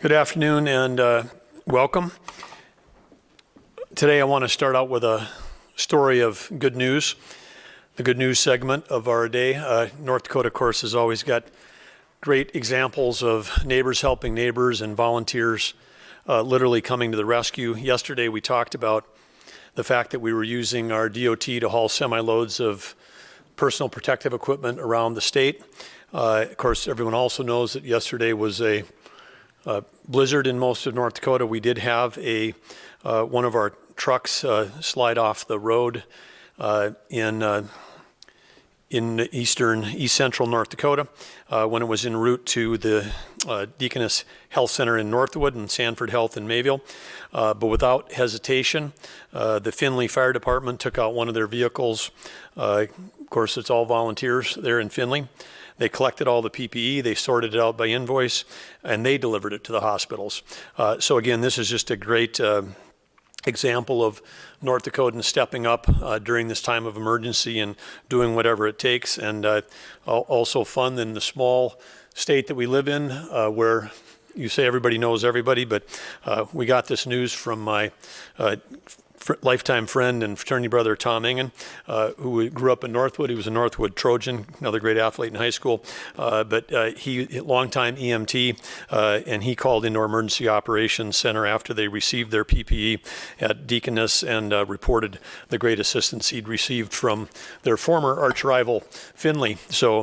Good afternoon and welcome. Today I want to start out with a story of good news, the good news segment of our day. North Dakota, of course, has always got great examples of neighbors helping neighbors and volunteers literally coming to the rescue. Yesterday we talked about the fact that we were using our DOT to haul semi-loads of personal protective equipment around the state. Of course, everyone also knows that yesterday was a blizzard in most of North Dakota. We did have one of our trucks slide off the road in east central North Dakota when it was en route to the Deaconess Health Center in Northwood and Sanford Health in Mayville. But without hesitation, the Findlay Fire Department took out one of their vehicles. Of course, it's all volunteers there in Findlay. They collected all the PPE, they sorted it out by invoice, and they delivered it to the hospitals. So again, this is just a great example of North Dakotans stepping up during this time of emergency and doing whatever it takes. And also fun in the small state that we live in, where you say everybody knows everybody, but we got this news from my lifetime friend and fraternity brother, Tom Ingen, who grew up in Northwood. He was a Northwood Trojan, another great athlete in high school, but he, longtime EMT, and he called into our emergency operations center after they received their PPE at Deaconess and reported the great assistance he'd received from their former arch rival, Findlay. So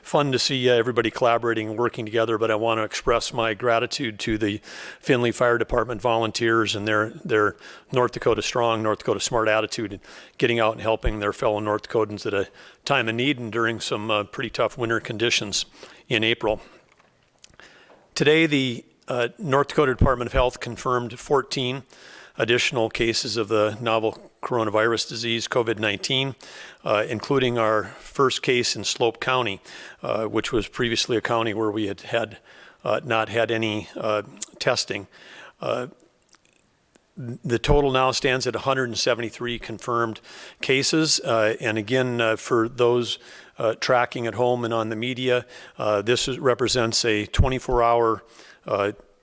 fun to see everybody collaborating and working together, but I want to express my gratitude to the Findlay Fire Department volunteers and their North Dakota strong, North Dakota smart attitude and getting out and helping their fellow North Dakotans at a time of need and during some pretty tough winter conditions in April. Today, the North Dakota Department of Health confirmed 14 additional cases of the novel coronavirus disease, COVID-19, including our first case in Slope County, which was previously a county where we had not had any testing. The total now stands at 173 confirmed cases. And again, for those tracking at home and on the media, this represents a 24-hour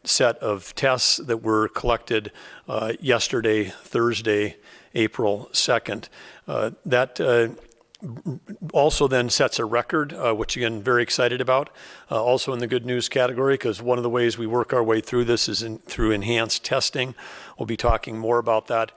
set of tests that were collected yesterday, Thursday, April 2nd. That also then sets a record, which again, very excited about. Also in the good news category, because one of the ways we work our way through this is through enhanced testing. We'll be talking more about that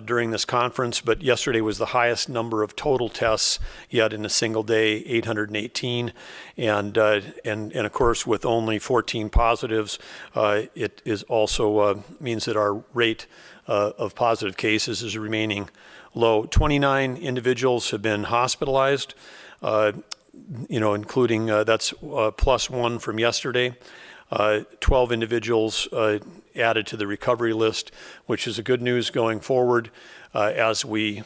during this conference, but yesterday was the highest number of total tests yet in a single day, 818. And of course, with only 14 positives, it is also means that our rate of positive cases is remaining low. 29 individuals have been hospitalized, including that's plus one from yesterday. 12 individuals added to the recovery list, which is a good news going forward. As we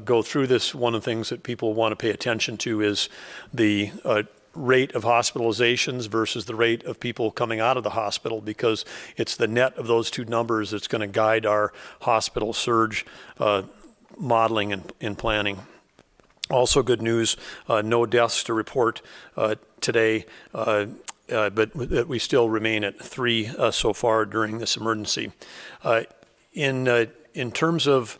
go through this, one of the things that people want to pay attention to is the rate of hospitalizations versus the rate of people coming out of the hospital, because it's the net of those two numbers that's going to guide our hospital surge modeling and planning. Also good news, no deaths to report today, but we still remain at 3 so far during this emergency. In terms of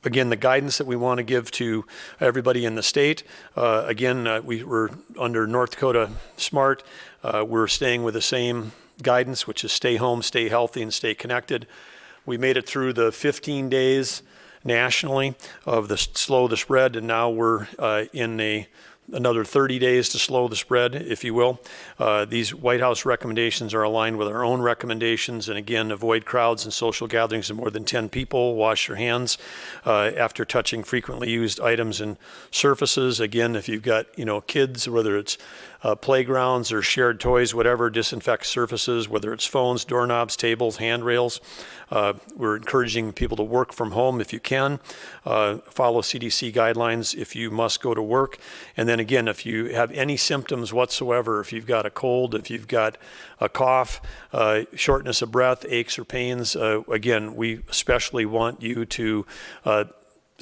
again, the guidance that we want to give to everybody in the state, we were under North Dakota SMART. We're staying with the same guidance, which is stay home, stay healthy, and stay connected. We made it through the 15 days nationally of the slow the spread, and now we're in another 30 days to slow the spread, if you will. These White House recommendations are aligned with our own recommendations, and again, avoid crowds and social gatherings of more than 10 people. Wash your hands after touching frequently used items and surfaces. Again, if you've got kids, whether it's playgrounds or shared toys, whatever, disinfect surfaces, whether it's phones, doorknobs, tables, handrails. We're encouraging people to work from home if you can. Follow CDC guidelines if you must go to work. And then again, if you have any symptoms whatsoever, if you've got a cold, if you've got a cough, shortness of breath, aches or pains, again, we especially want you to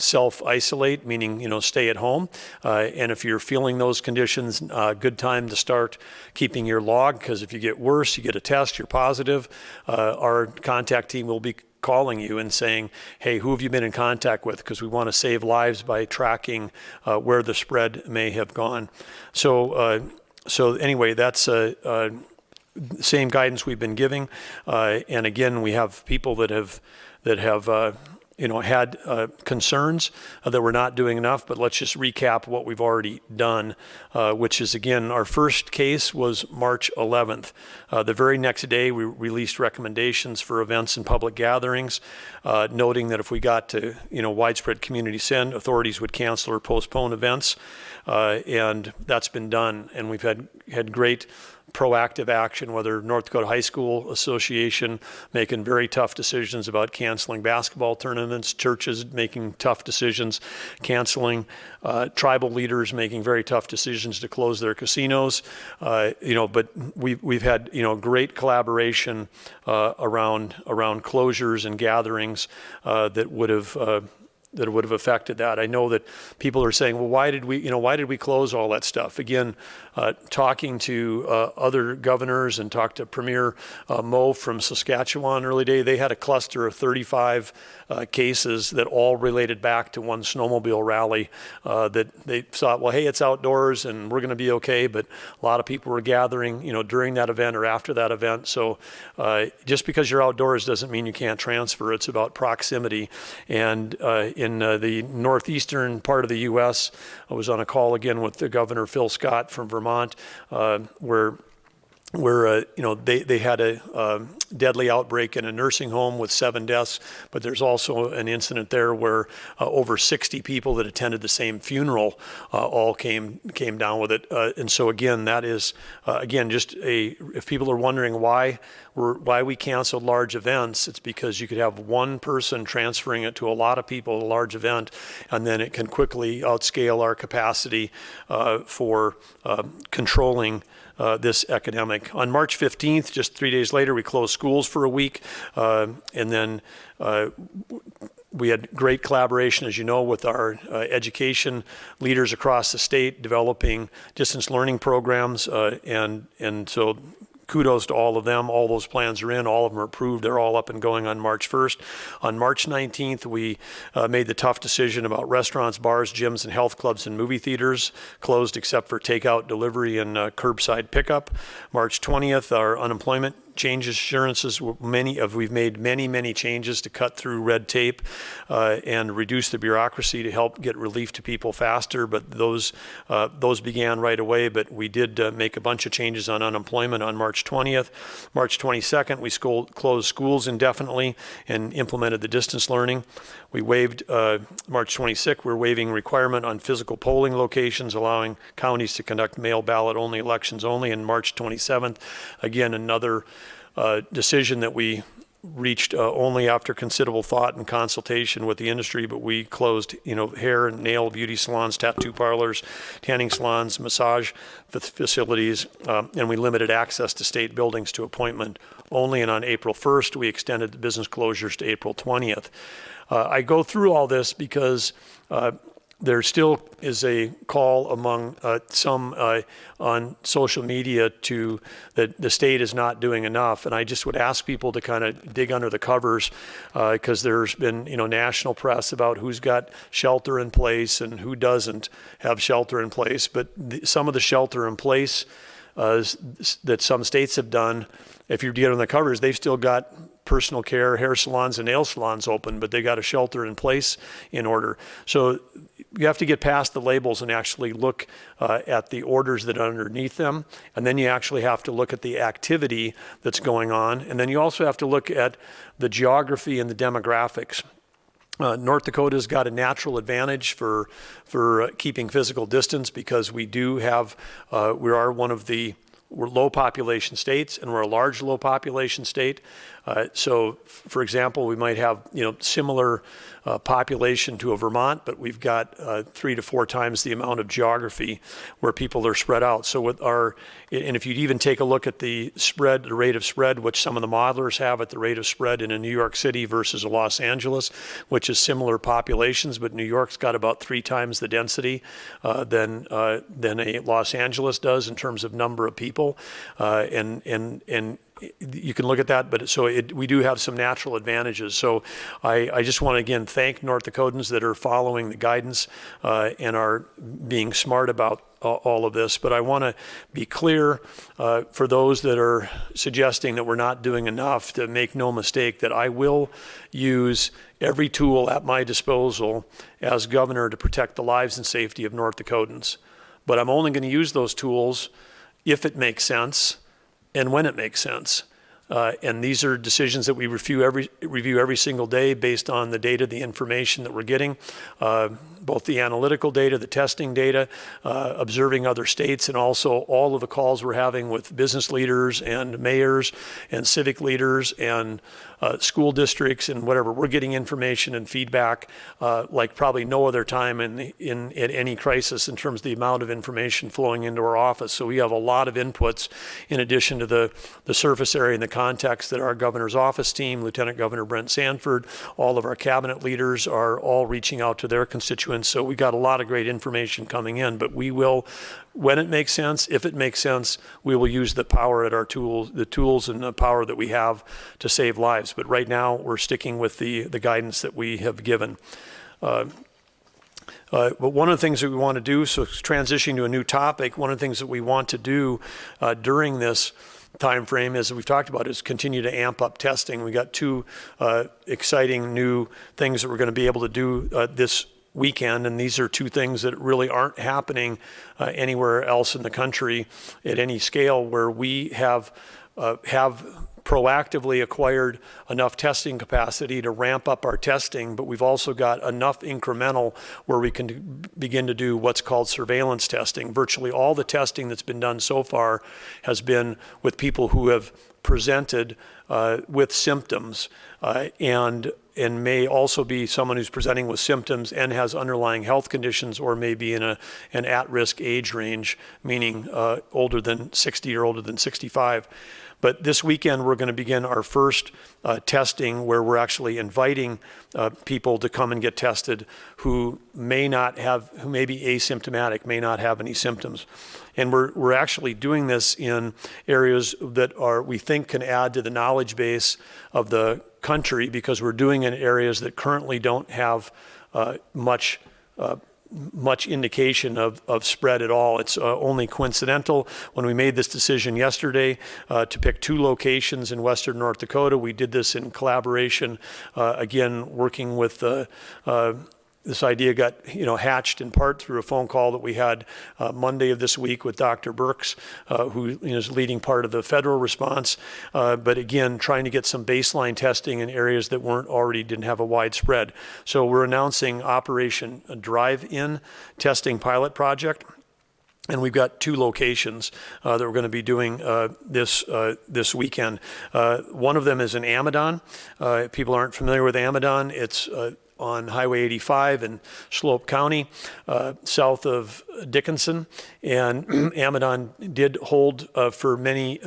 self-isolate, meaning, stay at home. And if you're feeling those conditions, good time to start keeping your log, because if you get worse, you get a test, you're positive, our contact team will be calling you and saying, hey, who have you been in contact with? Because we want to save lives by tracking where the spread may have gone. So anyway, that's same guidance we've been giving. And again, we have people that have had concerns that we're not doing enough, but let's just recap what we've already done, which is, again, our first case was March 11th. The very next day, we released recommendations for events and public gatherings, noting that if we got to, widespread community send, authorities would cancel or postpone events, and that's been done. And we've had great proactive action, whether North Dakota High School Association making very tough decisions about canceling basketball tournaments, churches making tough decisions, canceling, tribal leaders making very tough decisions to close their casinos, but we've had, great collaboration around closures and gatherings that would have affected that. I know that people are saying, well, why did we close all that stuff? Again, talking to other governors and talked to Premier Moe from Saskatchewan early day, they had a cluster of 35 cases that all related back to one snowmobile rally that they thought, well, hey, it's outdoors and we're going to be okay, but a lot of people were gathering, during that event or after that event. So just because you're outdoors doesn't mean you can't transfer. It's about proximity. And in the northeastern part of the U.S., I was on a call again with the Governor Phil Scott from Vermont, where they had a deadly outbreak in a nursing home with 7 deaths, but there's also an incident there where over 60 people that attended the same funeral all came down with it. And so again, that is if people are wondering why we canceled large events, it's because you could have one person transferring it to a lot of people at a large event, and then it can quickly outscale our capacity for controlling this epidemic. On March 15th, just 3 days later, we closed schools for a week, and then we had great collaboration, as you know, with our education leaders across the state, developing distance learning programs, and so kudos to all of them. All those plans are in. All of them are approved. They're all up and going on March 1st. On March 19th, we made the tough decision about restaurants, bars, gyms, and health clubs and movie theaters closed except for takeout, delivery, and curbside pickup. March 20th, our unemployment change assurances, we've made many changes to cut through red tape and reduce the bureaucracy to help get relief to people faster, but those began right away. But we did make a bunch of changes on unemployment on March 20th. March 22nd, we closed schools indefinitely and implemented the distance learning. We waived, March 26th, we're waiving requirement on physical polling locations, allowing counties to conduct mail ballot only elections only. And March 27th, again, another decision that we reached only after considerable thought and consultation with the industry, but we closed, hair and nail beauty salons, tattoo parlors, tanning salons, massage facilities, and we limited access to state buildings to appointment only. And on April 1st, we extended the business closures to April 20th. I go through all this because there still is a call among some on social media that the state is not doing enough. And I just would ask people to kind of dig under the covers because there's been, national press about who's got shelter in place and who doesn't have shelter in place. But some of the shelter in place that some states have done, if you get on the covers, they've still got personal care, hair salons, and nail salons open, but they got a shelter in place in order. So you have to get past the labels and actually look at the orders that are underneath them. And then you actually have to look at the activity that's going on. And then you also have to look at the geography and the demographics. North Dakota's got a natural advantage for keeping physical distance because we are one of the we're low population states, and we're a large low population state. So, for example, we might have similar population to a Vermont, but we've got 3 to 4 times the amount of geography where people are spread out. So and if you even take a look at the spread, the rate of spread, which some of the modelers have at the rate of spread in a New York City versus a Los Angeles, which is similar populations, but New York's got about 3 times the density than a Los Angeles does in terms of number of people, and you can look at that, but we do have some natural advantages. So I just want to again thank North Dakotans that are following the guidance and are being smart about all of this. But I want to be clear for those that are suggesting that we're not doing enough, to make no mistake that I will use every tool at my disposal as governor to protect the lives and safety of North Dakotans. But I'm only going to use those tools if it makes sense and when it makes sense. And these are decisions that we review every single day based on the data, the information that we're getting, both the analytical data, the testing data, observing other states, and also all of the calls we're having with business leaders and mayors and civic leaders and school districts and whatever. We're getting information and feedback like probably no other time at any crisis in terms of the amount of information flowing into our office. So we have a lot of inputs in addition to the surface area and the context that our governor's office team, Lieutenant Governor Brent Sanford, all of our cabinet leaders are all reaching out to their constituents. So we got a lot of great information coming in, but we will, when it makes sense, if it makes sense, we will use the power at our tools, the tools and the power that we have to save lives. But right now we're sticking with the guidance that we have given. But one of the things that we want to do, so transitioning to a new topic, one of the things that we want to do during this time frame, as we've talked about, is continue to amp up testing. We got 2 exciting new things that we're going to be able to do this weekend, and these are 2 things that really aren't happening anywhere else in the country at any scale, where we have proactively acquired enough testing capacity to ramp up our testing, but we've also got enough incremental where we can begin to do what's called surveillance testing. Virtually all the testing that's been done so far has been with people who have presented with symptoms and may also be someone who's presenting with symptoms and has underlying health conditions, or may be in an at-risk age range, meaning older than 60 or older than 65. But this weekend, we're going to begin our first testing where we're actually inviting people to come and get tested who may be asymptomatic, may not have any symptoms. And we're actually doing this in areas that we think can add to the knowledge base of the country, because we're doing in areas that currently don't have much indication of spread at all. It's only coincidental. When we made this decision yesterday to pick 2 locations in western North Dakota, we did this in collaboration, again, working with this idea got hatched in part through a phone call that we had Monday of this week with Dr. Birx, who is leading part of the federal response, but again trying to get some baseline testing in areas that didn't have a widespread. So we're announcing Operation Drive-In Testing Pilot Project. And we've got 2 locations that we're going to be doing this weekend. One of them is in Amadon. If people aren't familiar with Amadon, it's on Highway 85 in Slope County, south of Dickinson. And Amadon did hold for many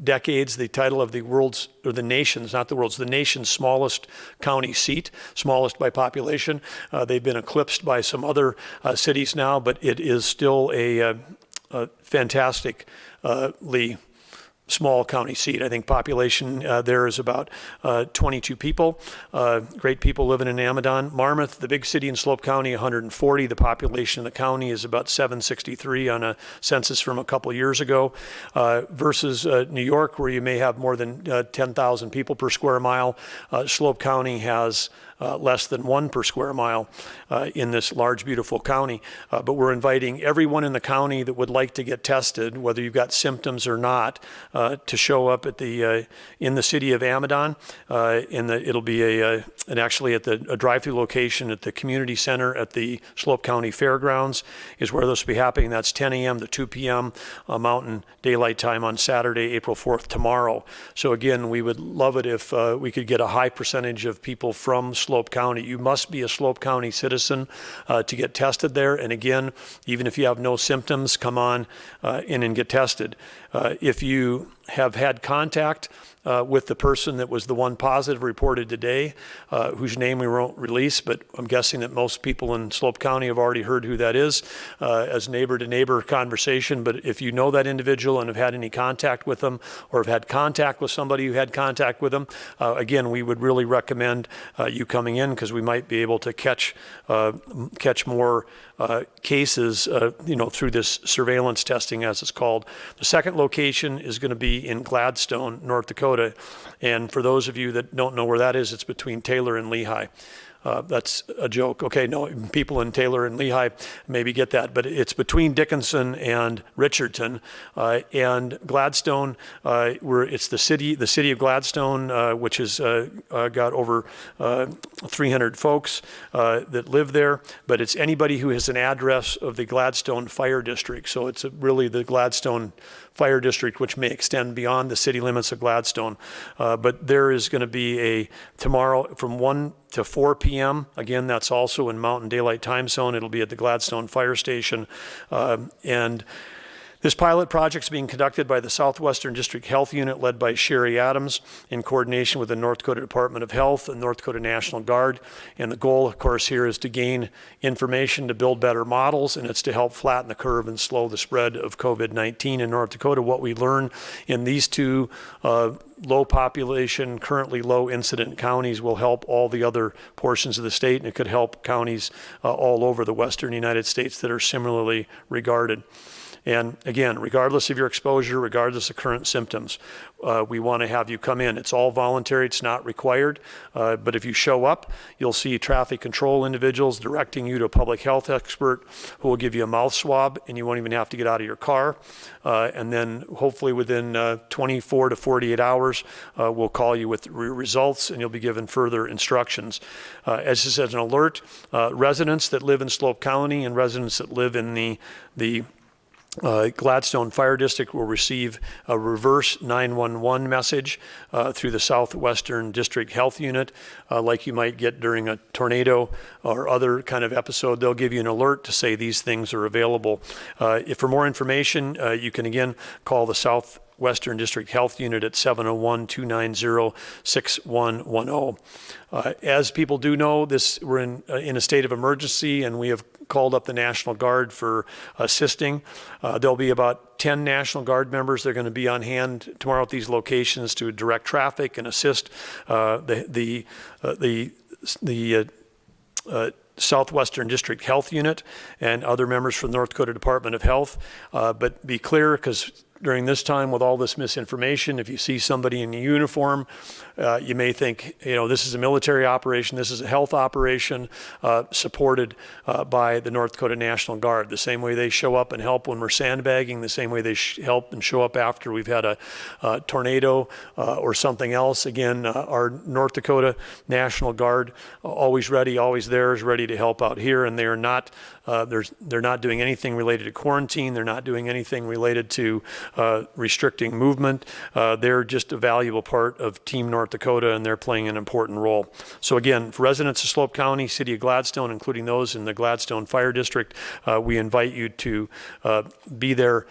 decades the title of the nation's smallest county seat, smallest by population. They've been eclipsed by some other cities now, but it is still a fantastically small county seat. I think population there is about 22 people. Great people living in Amadon. Marmarth, the big city in Slope County, 140. The population of the county is about 763 on a census from a couple years ago, versus New York, where you may have more than 10,000 people per square mile. Slope County has less than 1 per square mile in this large, beautiful county. But we're inviting everyone in the county that would like to get tested, whether you've got symptoms or not, to show up at the in the city of Amadon. It'll be actually at a drive-through location at the community center at the Slope County Fairgrounds is where this will be happening. That's 10 a.m. to 2 p.m. Mountain Daylight Time on Saturday, April 4th, tomorrow. So again, we would love it if we could get a high percentage of people from Slope County. You must be a Slope County citizen to get tested there. And again, even if you have no symptoms, come on in and get tested. If you have had contact with the person that was the one positive reported today, whose name we won't release, but I'm guessing that most people in Slope County have already heard who that is as neighbor-to-neighbor conversation. But if you know that individual and have had any contact with them or have had contact with somebody who had contact with them, again, we would really recommend you coming in because we might be able to catch more cases, through this surveillance testing, as it's called. The second location is going to be in Gladstone, North Dakota. And for those of you that don't know where that is, it's between Taylor and Lehigh. That's a joke. Okay, no, people in Taylor and Lehigh maybe get that, but it's between Dickinson and Richardson, and Gladstone. It's the city of Gladstone, which has got over 300 folks that live there. But it's anybody who has an address of the Gladstone Fire District. So it's really the Gladstone Fire District, which may extend beyond the city limits of Gladstone. But there is going to be tomorrow from 1 to 4 p.m. Again, that's also in Mountain Daylight Time Zone. It'll be at the Gladstone Fire Station. And this pilot project is being conducted by the Southwestern District Health Unit led by Sherry Adams in coordination with the North Dakota Department of Health and North Dakota National Guard. And the goal, of course, here is to gain information to build better models, and it's to help flatten the curve and slow the spread of COVID-19 in North Dakota. What we learn in these two low population, currently low incident counties will help all the other portions of the state, and it could help counties all over the western United States that are similarly regarded. And again, regardless of your exposure, regardless of current symptoms, we want to have you come in. It's all voluntary, it's not required, but if you show up, you'll see traffic control individuals directing you to a public health expert who will give you a mouth swab, and you won't even have to get out of your car. And then hopefully within 24 to 48 hours, we'll call you with results, and you'll be given further instructions. As this is an alert, residents that live in Slope County and residents that live in the Gladstone Fire District will receive a reverse 911 message through the Southwestern District Health Unit, like you might get during a tornado or other kind of episode. They'll give you an alert to say these things are available. For more information, you can again call the Southwestern District Health Unit at 701-290-6110. As people do know, we're in a state of emergency, and we have called up the National Guard for assisting. There'll be about 10 National Guard members. They're going to be on hand tomorrow at these locations to direct traffic and assist the Southwestern District Health Unit and other members from the North Dakota Department of Health. But be clear, because during this time with all this misinformation, if you see somebody in a uniform, you may think, this is a military operation, this is a health operation supported by the North Dakota National Guard. The same way they show up and help when we're sandbagging, the same way they help and show up after we've had a tornado or something else. Again, our North Dakota National Guard, always ready, always there, is ready to help out here, and they are not they're not doing anything related to quarantine. They're not doing anything related to restricting movement. They're just a valuable part of Team North Dakota, and they're playing an important role. So again, for residents of Slope County, City of Gladstone, including those in the Gladstone Fire District, we invite you to be there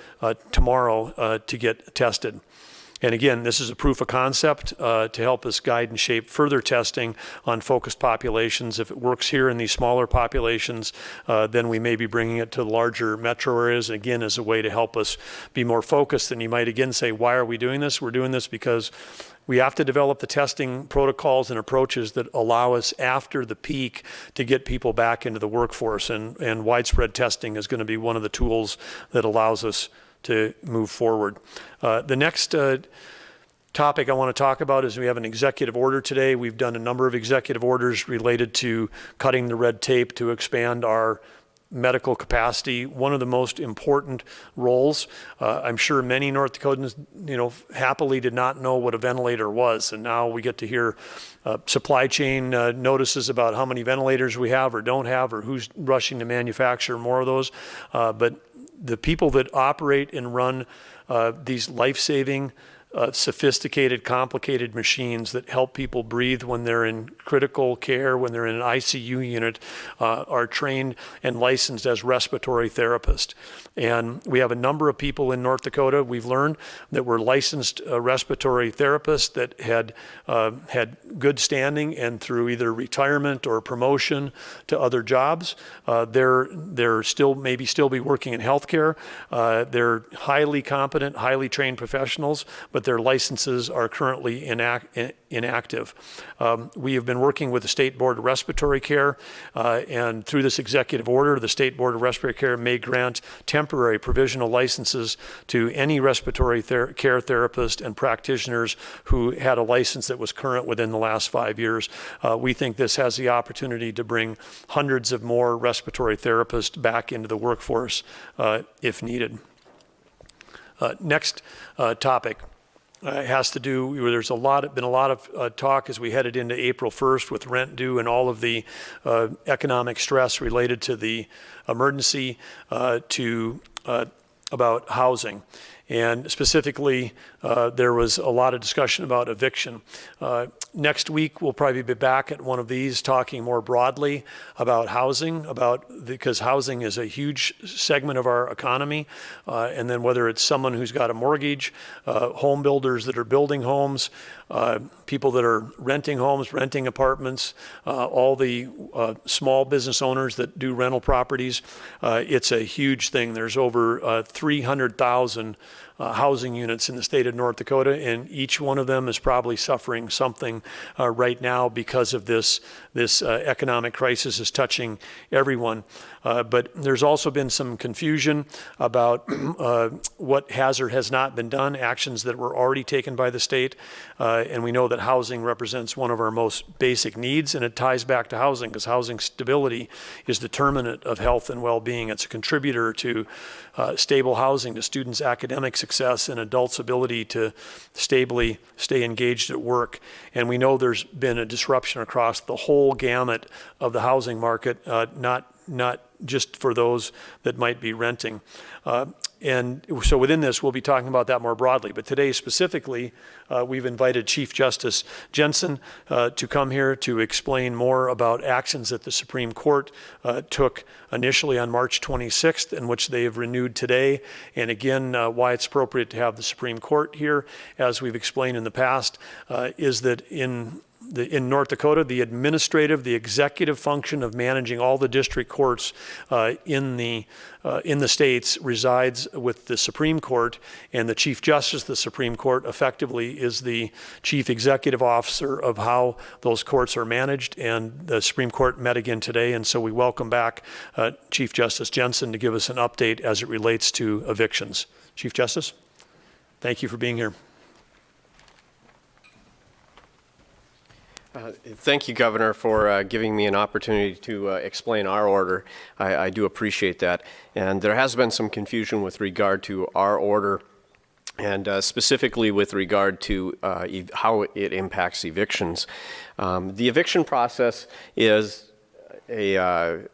tomorrow to get tested. And again, this is a proof of concept to help us guide and shape further testing on focused populations. If it works here in these smaller populations, then we may be bringing it to larger metro areas, again, as a way to help us be more focused. And you might again say, why are we doing this? We're doing this because we have to develop the testing protocols and approaches that allow us after the peak to get people back into the workforce. And widespread testing is going to be one of the tools that allows us to move forward. The next topic I want to talk about is we have an executive order today. We've done a number of executive orders related to cutting the red tape to expand our medical capacity, one of the most important roles. I'm sure many North Dakotans, happily did not know what a ventilator was, and now we get to hear supply chain notices about how many ventilators we have or don't have, or who's rushing to manufacture more of those. But the people that operate and run these life-saving, sophisticated, complicated machines that help people breathe when they're in critical care, when they're in an ICU unit, are trained and licensed as respiratory therapists. And we have a number of people in North Dakota, we've learned, that were licensed respiratory therapists that had good standing, and through either retirement or promotion to other jobs, they're still maybe still be working in healthcare. They're highly competent, highly trained professionals, but their licenses are currently inactive. We have been working with the State Board of Respiratory Care, and through this executive order, the State Board of Respiratory Care may grant temporary provisional licenses to any respiratory care therapist and practitioners who had a license that was current within the last 5 years. We think this has the opportunity to bring hundreds of more respiratory therapists back into the workforce if needed. Next topic. Has to do, there's been a lot of talk as we headed into April 1st with rent due and all of the economic stress related to the emergency about housing. And specifically, there was a lot of discussion about eviction. Next week, we'll probably be back at one of these talking more broadly about housing, because housing is a huge segment of our economy. And then whether it's someone who's got a mortgage, home builders that are building homes, people that are renting homes, renting apartments, all the small business owners that do rental properties, it's a huge thing. There's over 300,000 housing units in the state of North Dakota, and each one of them is probably suffering something right now because of this economic crisis is touching everyone. But there's also been some confusion about what has or has not been done, actions that were already taken by the state. And we know that housing represents one of our most basic needs, and it ties back to housing because housing stability is determinant of health and well-being. It's a contributor to stable housing, to students' academic success, and adults' ability to stably stay engaged at work. And we know there's been a disruption across the whole gamut of the housing market, not just for those that might be renting. And so within this, we'll be talking about that more broadly. But today specifically, we've invited Chief Justice Jensen to come here to explain more about actions that the Supreme Court took initially on March 26th, and which they have renewed today. And again, why it's appropriate to have the Supreme Court here, as we've explained in the past, is that in North Dakota, the executive function of managing all the district courts in the states resides with the Supreme Court, and the Chief Justice of the Supreme Court effectively is the chief executive officer of how those courts are managed. And the Supreme Court met again today, and so we welcome back Chief Justice Jensen to give us an update as it relates to evictions. Chief Justice, thank you for being here. Thank you, Governor, for giving me an opportunity to explain our order. I do appreciate that. And there has been some confusion with regard to our order, and specifically with regard to how it impacts evictions. The eviction process is a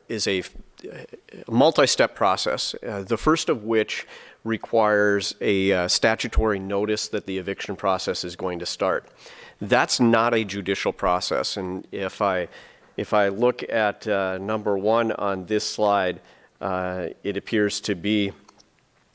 multi-step process, the first of which requires a statutory notice that the eviction process is going to start. That's not a judicial process, and if I look at number 1 on this slide, it appears to be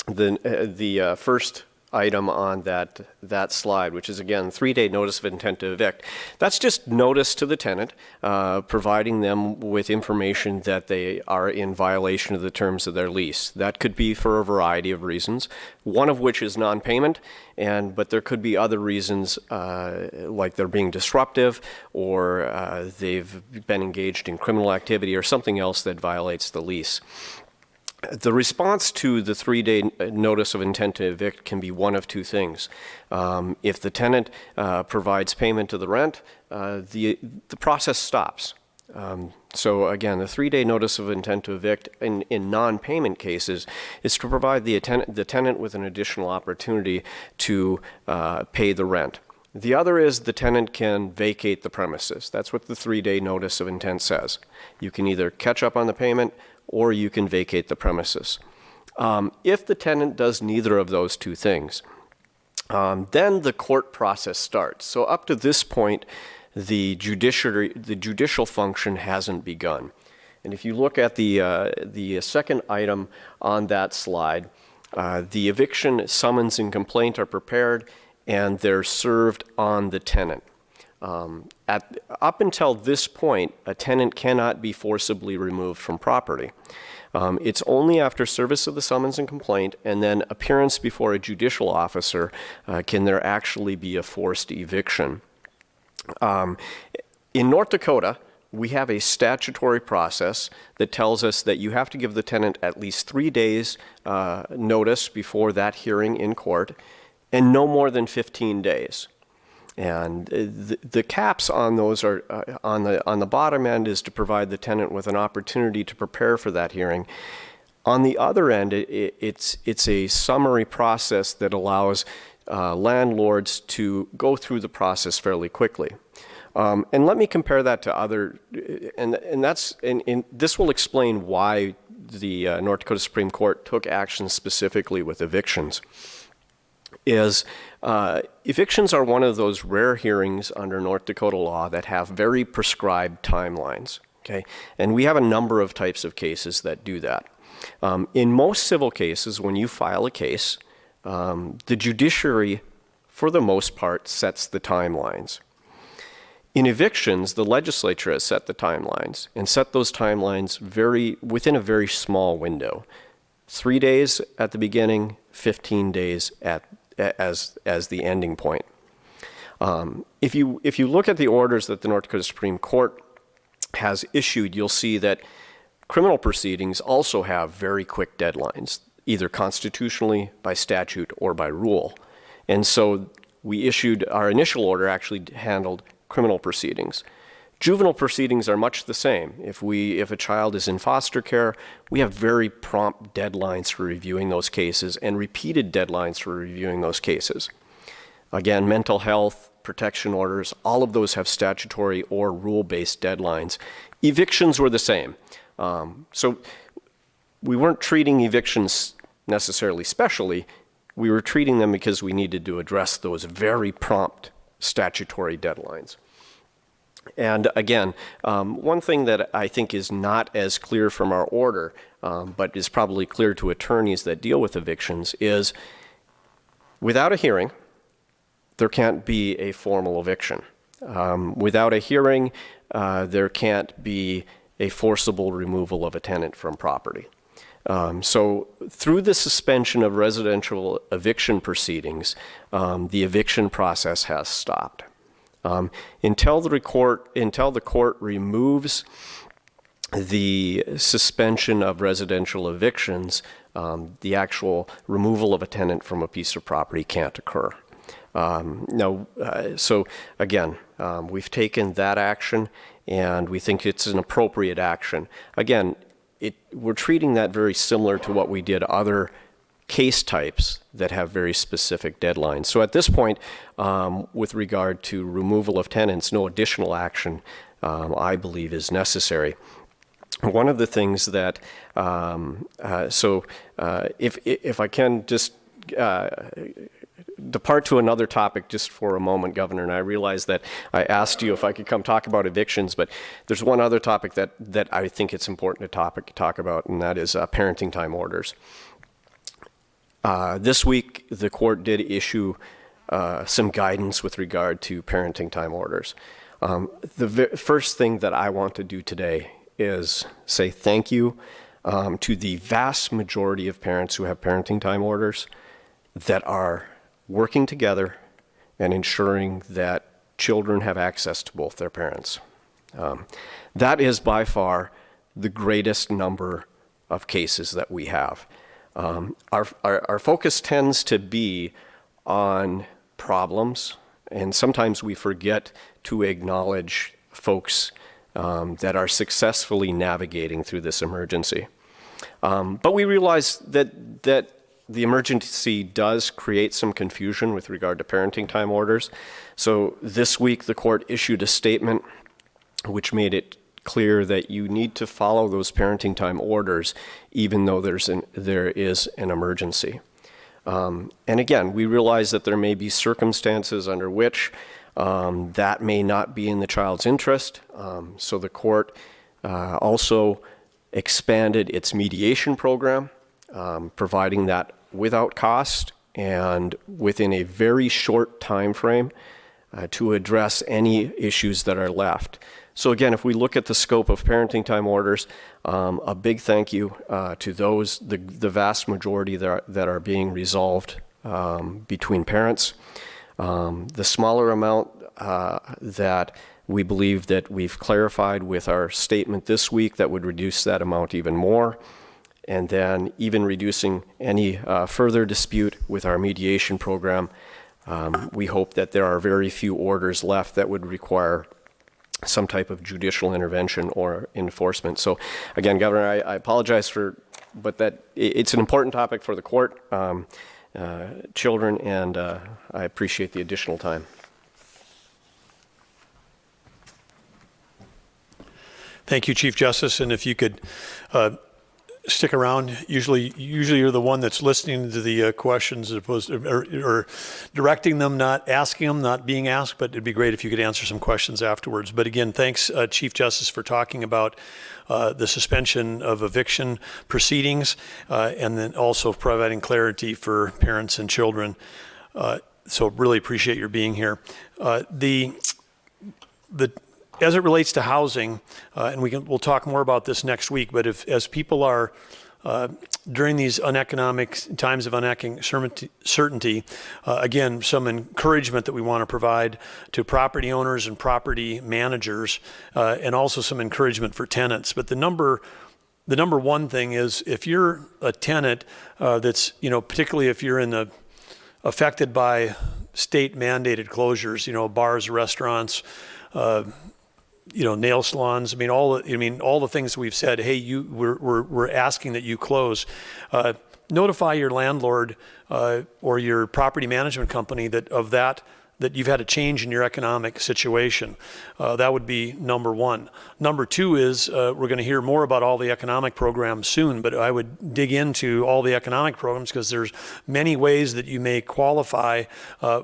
the first item on that slide, which is again 3-day notice of intent to evict. That's just notice to the tenant, providing them with information that they are in violation of the terms of their lease. That could be for a variety of reasons, one of which is non-payment, but there could be other reasons like they're being disruptive, or they've been engaged in criminal activity or something else that violates the lease. The response to the 3-day notice of intent to evict can be one of two things. If the tenant provides payment to the rent, the process stops. So again, the 3-day notice of intent to evict in non-payment cases is to provide the tenant with an additional opportunity to pay the rent. The other is the tenant can vacate the premises. That's what the 3-day notice of intent says. You can either catch up on the payment or you can vacate the premises. If the tenant does neither of those two things, then the court process starts. So up to this point, the judicial function hasn't begun. And if you look at the second item on that slide, the eviction summons and complaint are prepared and they're served on the tenant. Up until this point, a tenant cannot be forcibly removed from property. It's only after service of the summons and complaint and then appearance before a judicial officer can there actually be a forced eviction. In North Dakota, we have a statutory process that tells us that you have to give the tenant at least 3 days notice before that hearing in court and no more than 15 days. And the caps on those are on the bottom end is to provide the tenant with an opportunity to prepare for that hearing. On the other end, it's a summary process that allows landlords to go through the process fairly quickly. And let me compare that to other, and this will explain why the North Dakota Supreme Court took action specifically with evictions. Evictions are one of those rare hearings under North Dakota law that have very prescribed timelines, okay? And we have a number of types of cases that do that. In most civil cases, when you file a case, the judiciary, for the most part, sets the timelines. In evictions, the legislature has set the timelines and set those timelines within a very small window. 3 days at the beginning, 15 days as the ending point. If you look at the orders that the North Dakota Supreme Court has issued, you'll see that criminal proceedings also have very quick deadlines, either constitutionally, by statute, or by rule. And so we issued, our initial order actually handled criminal proceedings. Juvenile proceedings are much the same. If a child is in foster care, we have very prompt deadlines for reviewing those cases and repeated deadlines for reviewing those cases. Again, mental health, protection orders, all of those have statutory or rule-based deadlines. Evictions were the same. So we weren't treating evictions necessarily specially. We were treating them because we needed to address those very prompt statutory deadlines. And again, one thing that I think is not as clear from our order, but is probably clear to attorneys that deal with evictions, is without a hearing, there can't be a formal eviction. Without a hearing, there can't be a forcible removal of a tenant from property. So through the suspension of residential eviction proceedings, the eviction process has stopped. Until the court removes the suspension of residential evictions, the actual removal of a tenant from a piece of property can't occur. So again, we've taken that action, and we think it's an appropriate action. Again, we're treating that very similar to what we did other case types that have very specific deadlines. So at this point, with regard to removal of tenants, no additional action, I believe, is necessary. One of the things that, if I can just depart to another topic just for a moment, Governor, and I realize that I asked you if I could come talk about evictions, but there's one other topic that I think it's important to talk about, and that is parenting time orders. This week, the court did issue some guidance with regard to parenting time orders. The first thing that I want to do today is say thank you to the vast majority of parents who have parenting time orders that are working together and ensuring that children have access to both their parents. That is by far the greatest number of cases that we have. Our focus tends to be on problems, and sometimes we forget to acknowledge folks that are successfully navigating through this emergency. But we realize that the emergency does create some confusion with regard to parenting time orders. So this week, the court issued a statement which made it clear that you need to follow those parenting time orders even though there is an emergency. And again, we realize that there may be circumstances under which that may not be in the child's interest. So the court also expanded its mediation program, providing that without cost and within a very short time frame to address any issues that are left. So again, if we look at the scope of parenting time orders, a big thank you to those, the vast majority that are being resolved between parents. The smaller amount that we believe that we've clarified with our statement this week that would reduce that amount even more. And then even reducing any further dispute with our mediation program, we hope that there are very few orders left that would require some type of judicial intervention or enforcement. So again, Governor, I apologize but that it's an important topic for the court, children, and I appreciate the additional time. Thank you, Chief Justice. And if you could stick around, usually you're the one that's listening to the questions as opposed to, or directing them, not asking them, not being asked, but it'd be great if you could answer some questions afterwards. But again, thanks, Chief Justice, for talking about the suspension of eviction proceedings and then also providing clarity for parents and children. So really appreciate your being here. As it relates to housing, and we'll talk more about this next week, but as people are, during these times of uneconomic certainty, again, some encouragement that we want to provide to property owners and property managers, and also some encouragement for tenants. But the number one thing is if you're a tenant that's, particularly if you're affected by state mandated closures, bars, restaurants, nail salons. All the things we've said. Hey, we're asking that you close. Notify your landlord or your property management company that you've had a change in your economic situation. That would be number one. Number two is we're going to hear more about all the economic programs soon, but I would dig into all the economic programs because there's many ways that you may qualify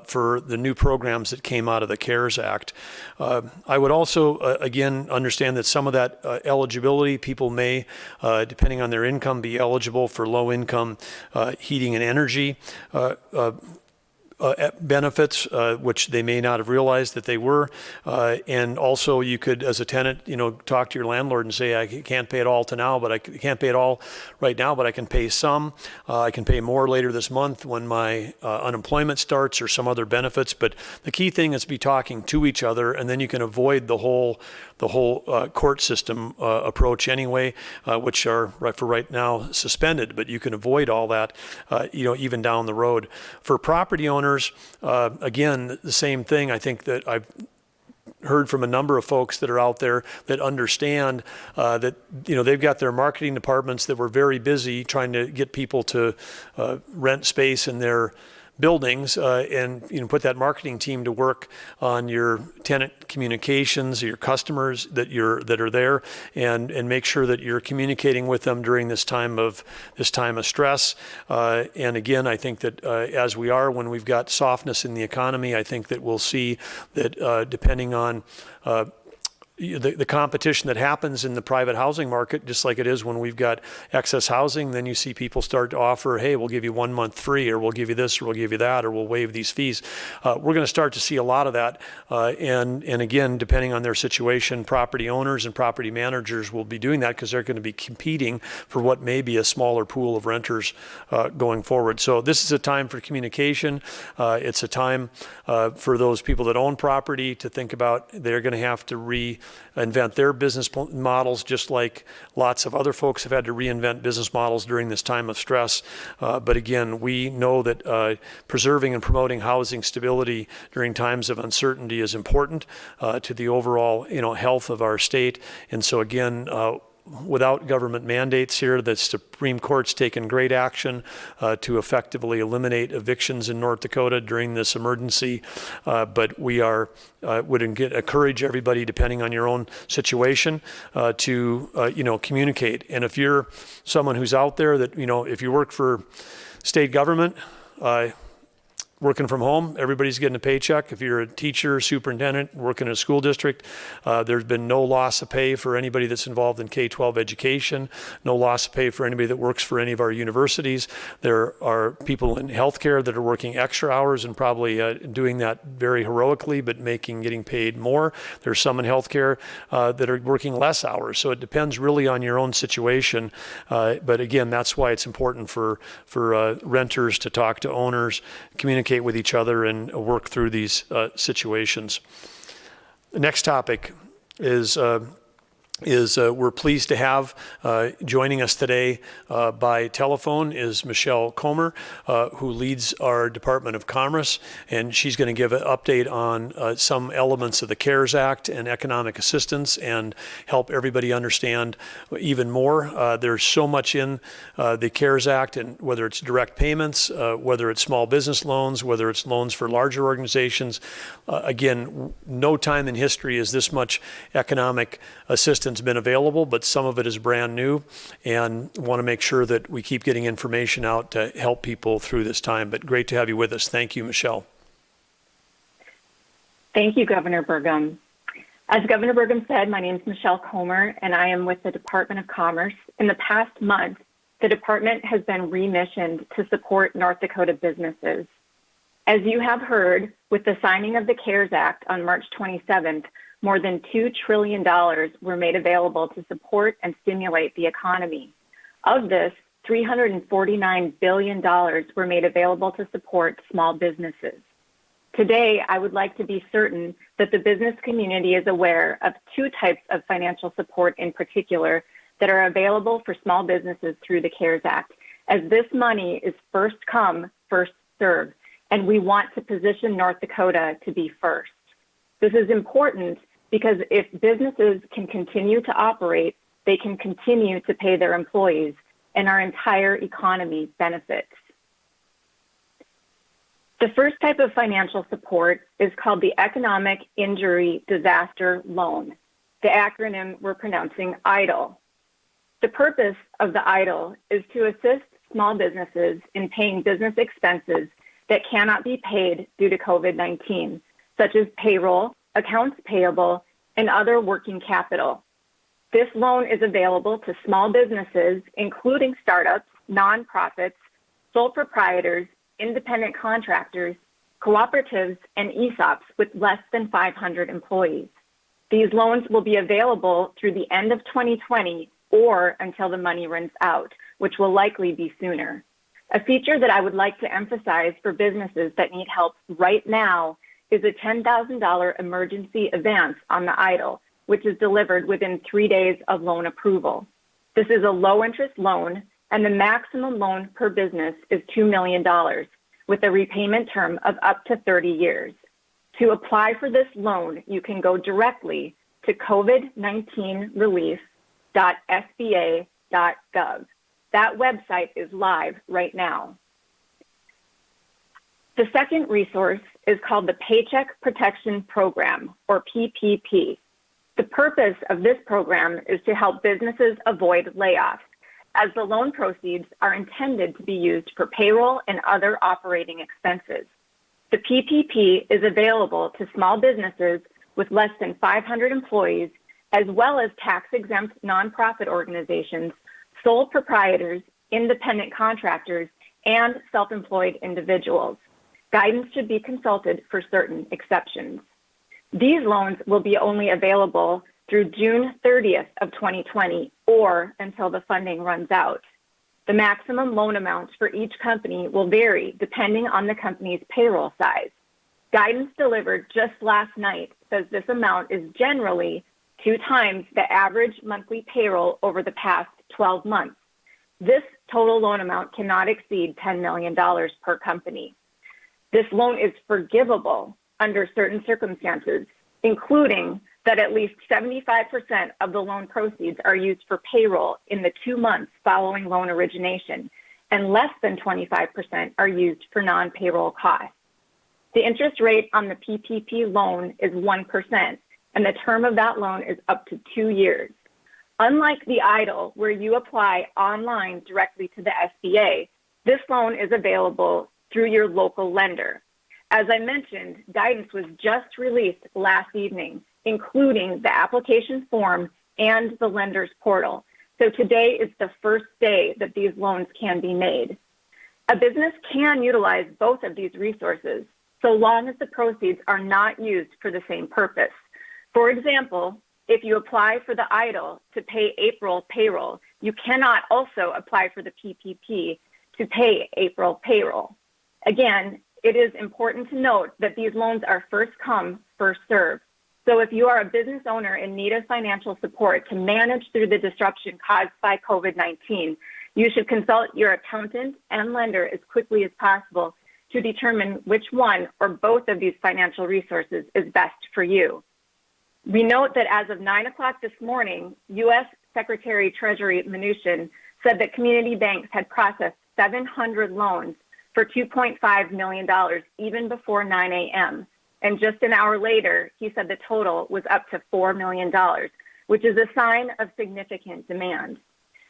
for the new programs that came out of the CARES Act. I would also, again, understand that some of that eligibility, people may, depending on their income, be eligible for low-income heating and energy benefits, which they may not have realized that they were. And also you could, as a tenant, talk to your landlord and say, I can't pay it all I can't pay it all right now, but I can pay some. I can pay more later this month when my unemployment starts or some other benefits. But the key thing is to be talking to each other, and then you can avoid the whole court system approach anyway, which are for right now suspended, but you can avoid all that, even down the road. For property owners, again, the same thing. I think that I've heard from a number of folks that are out there that understand that they've got their marketing departments that were very busy trying to get people to rent space in their buildings and put that marketing team to work on your tenant communications, your customers that are there, and make sure that you're communicating with them during this time of stress. And again, I think that as when we've got softness in the economy, I think that we'll see that depending on the competition that happens in the private housing market, just like it is when we've got excess housing, then you see people start to offer, hey, we'll give you 1 month free, or we'll give you this, or we'll give you that, or we'll waive these fees. We're going to start to see a lot of that. And again, depending on their situation, property owners and property managers will be doing that because they're going to be competing for what may be a smaller pool of renters going forward. So this is a time for communication. It's a time for those people that own property to think about they're going to have to reinvent their business models, just like lots of other folks have had to reinvent business models during this time of stress. But again, we know that preserving and promoting housing stability during times of uncertainty is important to the overall, health of our state. And so again, without government mandates here, the Supreme Court's taken great action to effectively eliminate evictions in North Dakota during this emergency. But we would encourage everybody, depending on your own situation, to communicate. And if you're someone who's out there that, if you work for state government, working from home, everybody's getting a paycheck. If you're a teacher, superintendent, working in a school district, there's been no loss of pay for anybody that's involved in K-12 education, no loss of pay for anybody that works for any of our universities. There are people in healthcare that are working extra hours and probably doing that very heroically, but getting paid more. There's some in healthcare that are working less hours. So it depends really on your own situation. But again, that's why it's important for renters to talk to owners, communicate with each other, and work through these situations. The next topic is we're pleased to have joining us today by telephone is Michelle Kommer, who leads our Department of Commerce, and she's going to give an update on some elements of the CARES Act and economic assistance and help everybody understand even more. There's so much in the CARES Act, and whether it's direct payments, whether it's small business loans, whether it's loans for larger organizations. Again, no time in history has this much economic assistance been available, but some of it is brand new, and want to make sure that we keep getting information out to help people through this time. But great to have you with us. Thank you, Michelle. Thank you, Governor Burgum. As Governor Burgum said, my name is Michelle Kommer, and I am with the Department of Commerce. In the past month, the department has been remissioned to support North Dakota businesses. As you have heard, with the signing of the CARES Act on March 27th, more than $2 trillion were made available to support and stimulate the economy. Of this, $349 billion were made available to support small businesses. Today, I would like to be certain that the business community is aware of two types of financial support in particular that are available for small businesses through the CARES Act, as this money is first come, first served, and we want to position North Dakota to be first. This is important because if businesses can continue to operate, they can continue to pay their employees, and our entire economy benefits. The first type of financial support is called the Economic Injury Disaster Loan. The acronym we're pronouncing EIDL. The purpose of the EIDL is to assist small businesses in paying business expenses that cannot be paid due to COVID-19, such as payroll, accounts payable, and other working capital. This loan is available to small businesses, including startups, nonprofits, sole proprietors, independent contractors, cooperatives, and ESOPs with less than 500 employees. These loans will be available through the end of 2020 or until the money runs out, which will likely be sooner. A feature that I would like to emphasize for businesses that need help right now is a $10,000 emergency advance on the EIDL, which is delivered within 3 days of loan approval. This is a low-interest loan, and the maximum loan per business is $2 million, with a repayment term of up to 30 years. To apply for this loan, you can go directly to covid19relief.sba.gov. That website is live right now. The second resource is called the Paycheck Protection Program, or PPP. The purpose of this program is to help businesses avoid layoffs, as the loan proceeds are intended to be used for payroll and other operating expenses. The PPP is available to small businesses with less than 500 employees, as well as tax-exempt nonprofit organizations, sole proprietors, independent contractors, and self-employed individuals. Guidance should be consulted for certain exceptions. These loans will be only available through June 30th of 2020 or until the funding runs out. The maximum loan amounts for each company will vary depending on the company's payroll size. Guidance delivered just last night says this amount is generally 2 times the average monthly payroll over the past 12 months. This total loan amount cannot exceed $10 million per company. This loan is forgivable under certain circumstances, including that at least 75% of the loan proceeds are used for payroll in the 2 months following loan origination, and less than 25% are used for non-payroll costs. The interest rate on the PPP loan is 1%, and the term of that loan is up to 2 years. Unlike the EIDL, where you apply online directly to the SBA, this loan is available through your local lender. As I mentioned, guidance was just released last evening, including the application form and the lender's portal. So today is the first day that these loans can be made. A business can utilize both of these resources so long as the proceeds are not used for the same purpose. For example, if you apply for the EIDL to pay April payroll, you cannot also apply for the PPP to pay April payroll. Again, it is important to note that these loans are first come, first served. So if you are a business owner in need of financial support to manage through the disruption caused by COVID-19, you should consult your accountant and lender as quickly as possible to determine which one or both of these financial resources is best for you. We note that as of 9 o'clock this morning, U.S. Secretary Treasury Mnuchin said that community banks had processed 700 loans for $2.5 million even before 9 a.m. And just an hour later, he said the total was up to $4 million, which is a sign of significant demand.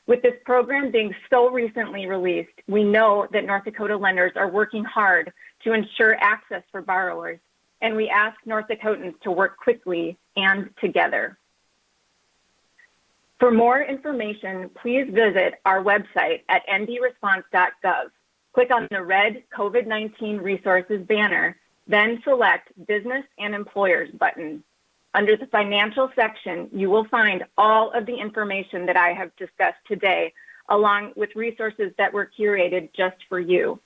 With this program being so recently released, we know that North Dakota lenders are working hard to ensure access for borrowers, and we ask North Dakotans to work quickly and together. For more information, please visit our website at ndresponse.gov. Click on the red COVID-19 resources banner, then select Business and Employers button. Under the financial section, you will find all of the information that I have discussed today, along with resources that were curated just for you.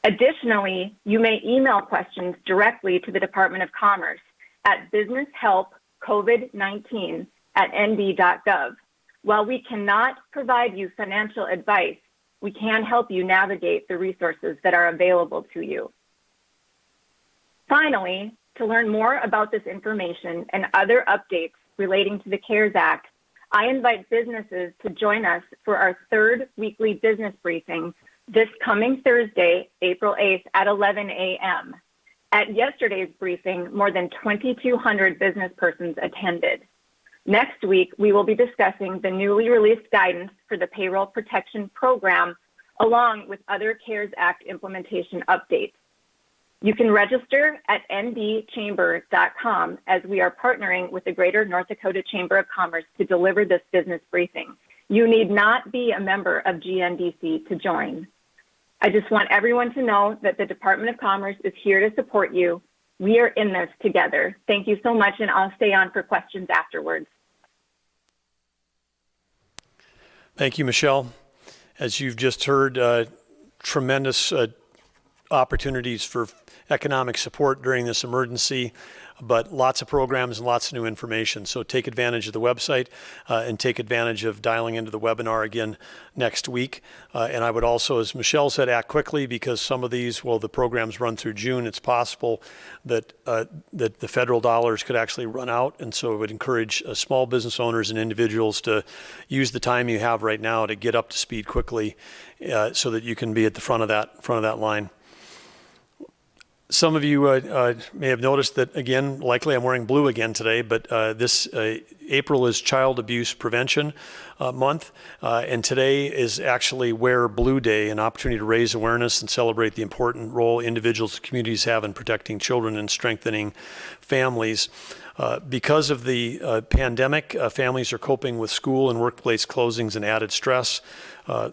Additionally, you may email questions directly to the Department of Commerce at businesshelpcovid19@nd.gov. While we cannot provide you financial advice, we can help you navigate the resources that are available to you. Finally, to learn more about this information and other updates relating to the CARES Act, I invite businesses to join us for our 3rd weekly business briefing this coming Thursday, April 8th at 11 a.m. At yesterday's briefing, more than 2,200 business persons attended. Next week, we will be discussing the newly released guidance for the Payroll Protection Program, along with other CARES Act implementation updates. You can register at ndchamber.com as we are partnering with the Greater North Dakota Chamber of Commerce to deliver this business briefing. You need not be a member of GNDC to join. I just want everyone to know that the Department of Commerce is here to support you. We are in this together. Thank you so much, and I'll stay on for questions afterwards. Thank you, Michelle. As you've just heard, tremendous opportunities for economic support during this emergency, but lots of programs and lots of new information. So take advantage of the website and take advantage of dialing into the webinar again next week. And I would also, as Michelle said, act quickly, because some of these, well, the programs run through June. It's possible that that the federal dollars could actually run out. And so I would encourage small business owners and individuals to use the time you have right now to get up to speed quickly so that you can be at the front of that line. Some of you may have noticed that, again, likely I'm wearing blue again today, but this April is Child Abuse Prevention Month, and today is actually Wear Blue Day, an opportunity to raise awareness and celebrate the important role individuals and communities have in protecting children and strengthening families. Because of the pandemic, families are coping with school and workplace closings and added stress.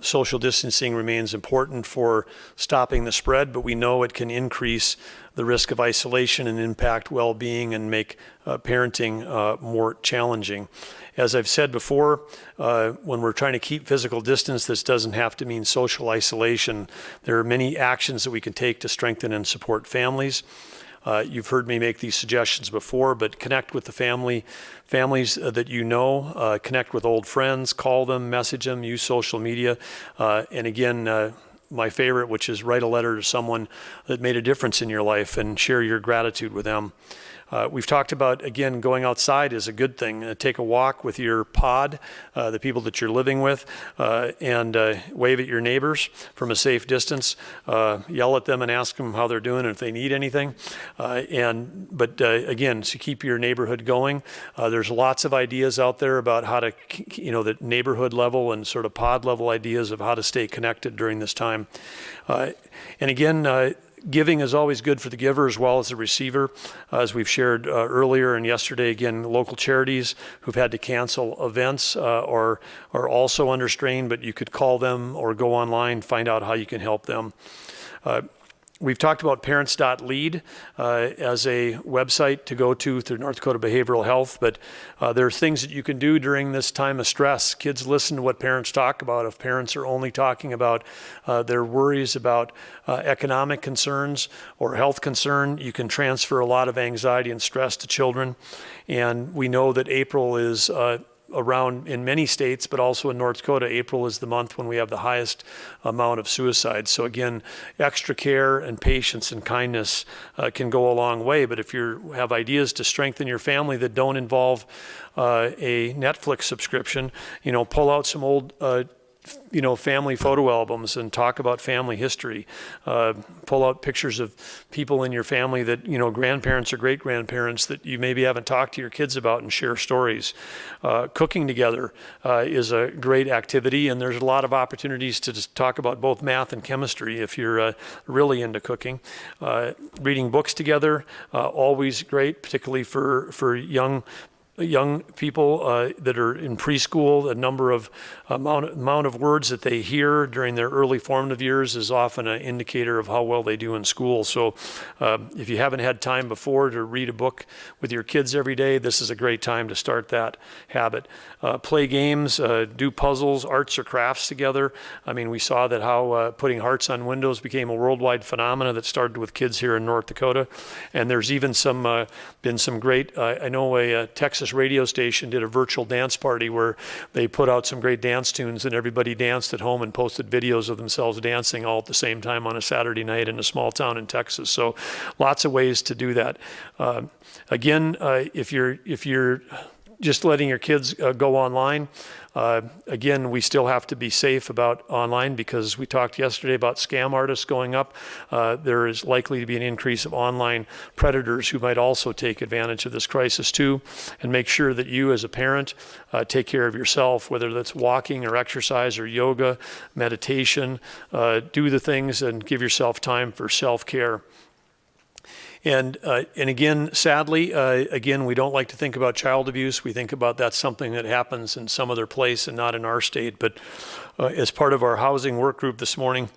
Social distancing remains important for stopping the spread, but we know it can increase the risk of isolation and impact well-being and make parenting more challenging. As I've said before, when we're trying to keep physical distance, this doesn't have to mean social isolation. There are many actions that we can take to strengthen and support families. You've heard me make these suggestions before, but connect with the families that you know, connect with old friends, call them, message them, use social media. And again, my favorite, which is write a letter to someone that made a difference in your life and share your gratitude with them. We've talked about, again, going outside is a good thing. Take a walk with your pod, the people that you're living with, and wave at your neighbors from a safe distance. Yell at them and ask them how they're doing and if they need anything. But again, to keep your neighborhood going, there's lots of ideas out there about how to, the neighborhood level and sort of pod level ideas of how to stay connected during this time. And again, giving is always good for the giver as well as the receiver. As we've shared earlier and yesterday, again, local charities who've had to cancel events are also under strain, but you could call them or go online, find out how you can help them. We've talked about parents.lead as a website to go to through North Dakota Behavioral Health, but there are things that you can do during this time of stress. Kids listen to what parents talk about. If parents are only talking about their worries about economic concerns or health concern, you can transfer a lot of anxiety and stress to children. And we know that April is around in many states, but also in North Dakota, April is the month when we have the highest amount of suicides. So again, extra care and patience and kindness can go a long way. But if you have ideas to strengthen your family that don't involve a Netflix subscription, pull out some old family photo albums and talk about family history. Pull out pictures of people in your family that, grandparents or great-grandparents that you maybe haven't talked to your kids about and share stories. Cooking together is a great activity, and there's a lot of opportunities to just talk about both math and chemistry if you're really into cooking. Reading books together, always great, particularly for young people that are in preschool. Amount of words that they hear during their early formative years is often an indicator of how well they do in school. So if you haven't had time before to read a book with your kids every day, this is a great time to start that habit. Play games, do puzzles, arts or crafts together. I mean, we saw that how putting hearts on windows became a worldwide phenomena that started with kids here in North Dakota. And there's even been some great, I know a Texas radio station did a virtual dance party where they put out some great dance tunes and everybody danced at home and posted videos of themselves dancing all at the same time on a Saturday night in a small town in Texas. So lots of ways to do that. Again, if you're just letting your kids go online, again, we still have to be safe about online because we talked yesterday about scam artists going up. There is likely to be an increase of online predators who might also take advantage of this crisis too. And make sure that you as a parent take care of yourself, whether that's walking or exercise or yoga, meditation. Do the things and give yourself time for self-care. And again, sadly, we don't like to think about child abuse. We think about that's something that happens in some other place and not in our state. But as part of our housing work group this morning,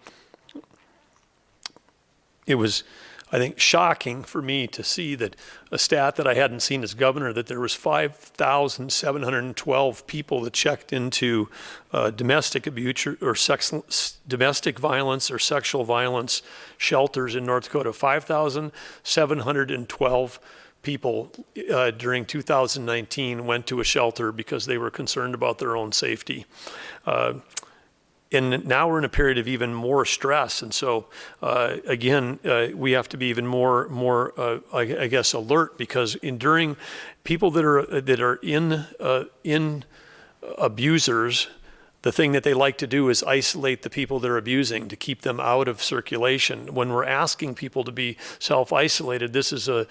it was, I think, shocking for me to see that a stat that I hadn't seen as governor, that there was 5,712 people that checked into domestic abuse or domestic violence or sexual violence shelters in North Dakota. 5,712 people during 2019 went to a shelter because they were concerned about their own safety. And now we're in a period of even more stress, and so again, we have to be even more, I guess, alert because during people that are in abusers, the thing that they like to do is isolate the people they're abusing to keep them out of circulation. When we're asking people to be self-isolated, this is a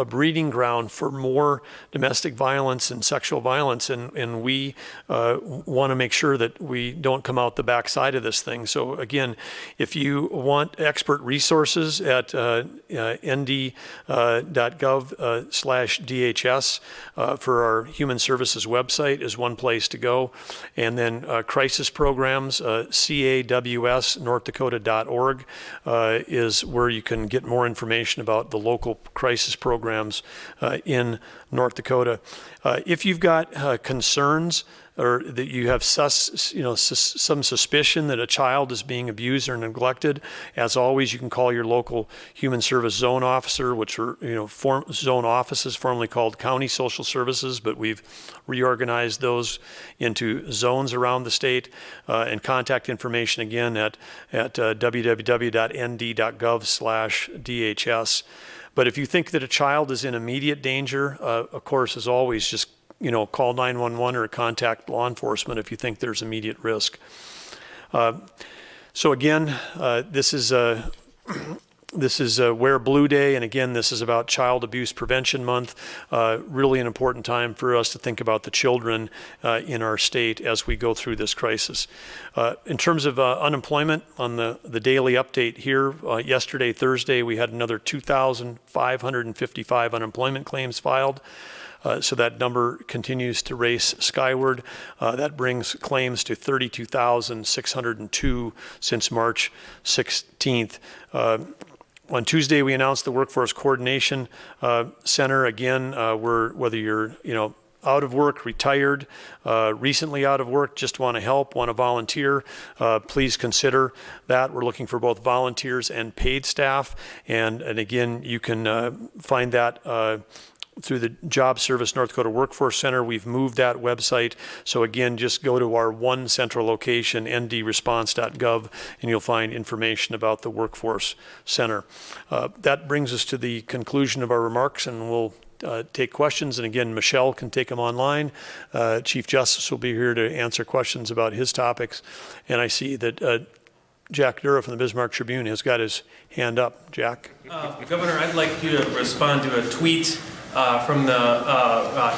breeding ground for more domestic violence and sexual violence, and we want to make sure that we don't come out the backside of this thing. So again, if you want expert resources at nd.gov/DHS for our Human Services website is one place to go, and then crisis programs, caws.northdakota.org is where you can get more information about the local crisis programs in North Dakota. If you've got concerns or that you have some suspicion that a child is being abused or neglected, as always, you can call your local human service zone officer, which are zone offices formerly called county social services, but we've reorganized those into zones around the state, and contact information again at www.nd.gov/DHS. But if you think that a child is in immediate danger, of course, as always, just call 911 or contact law enforcement if you think there's immediate risk. So again, this is Wear Blue Day, and again, this is about Child Abuse Prevention Month. Really an important time for us to think about the children in our state as we go through this crisis. In terms of unemployment, on the daily update here, yesterday, Thursday, we had another 2,555 unemployment claims filed. So that number continues to race skyward. That brings claims to 32,602 since March 16th. On Tuesday, we announced the Workforce Coordination Center. Again, whether you're out of work, retired, recently out of work, just want to help, want to volunteer, please consider that. We're looking for both volunteers and paid staff. And again, you can find that through the Job Service North Dakota Workforce Center. We've moved that website. So again, just go to our one central location, ndresponse.gov, and you'll find information about the Workforce Center. That brings us to the conclusion of our remarks, and we'll take questions. And again, Michelle can take them online. Chief Justice will be here to answer questions about his topics. And I see that Jack Dura from the Bismarck Tribune has got his hand up. Jack? Governor, I'd like you to respond to a tweet from the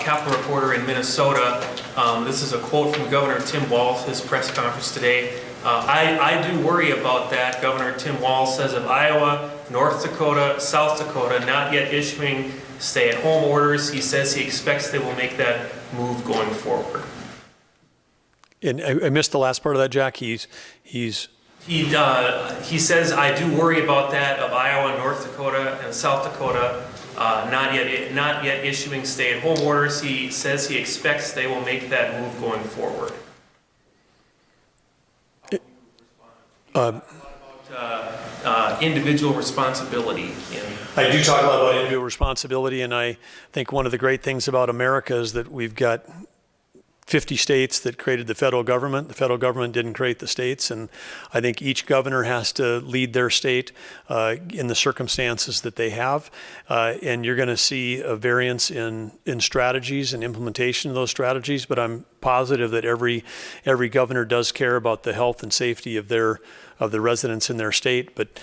Capitol reporter in Minnesota. This is a quote from Governor Tim Walz, his press conference today. I do worry about that. Governor Tim Walz says of Iowa, North Dakota, South Dakota not yet issuing stay-at-home orders. He says he expects they will make that move going forward. And I missed the last part of that, Jack. He says, I do worry about that of Iowa, North Dakota, and South Dakota not yet issuing stay-at-home orders. He says he expects they will make that move going forward. Individual responsibility. I do talk a lot about individual responsibility, and I think one of the great things about America is that we've got 50 states that created the federal government. The federal government didn't create the states, and I think each governor has to lead their state in the circumstances that they have, and you're going to see a variance in strategies and implementation of those strategies, but I'm positive that every governor does care about the health and safety of the residents in their state, but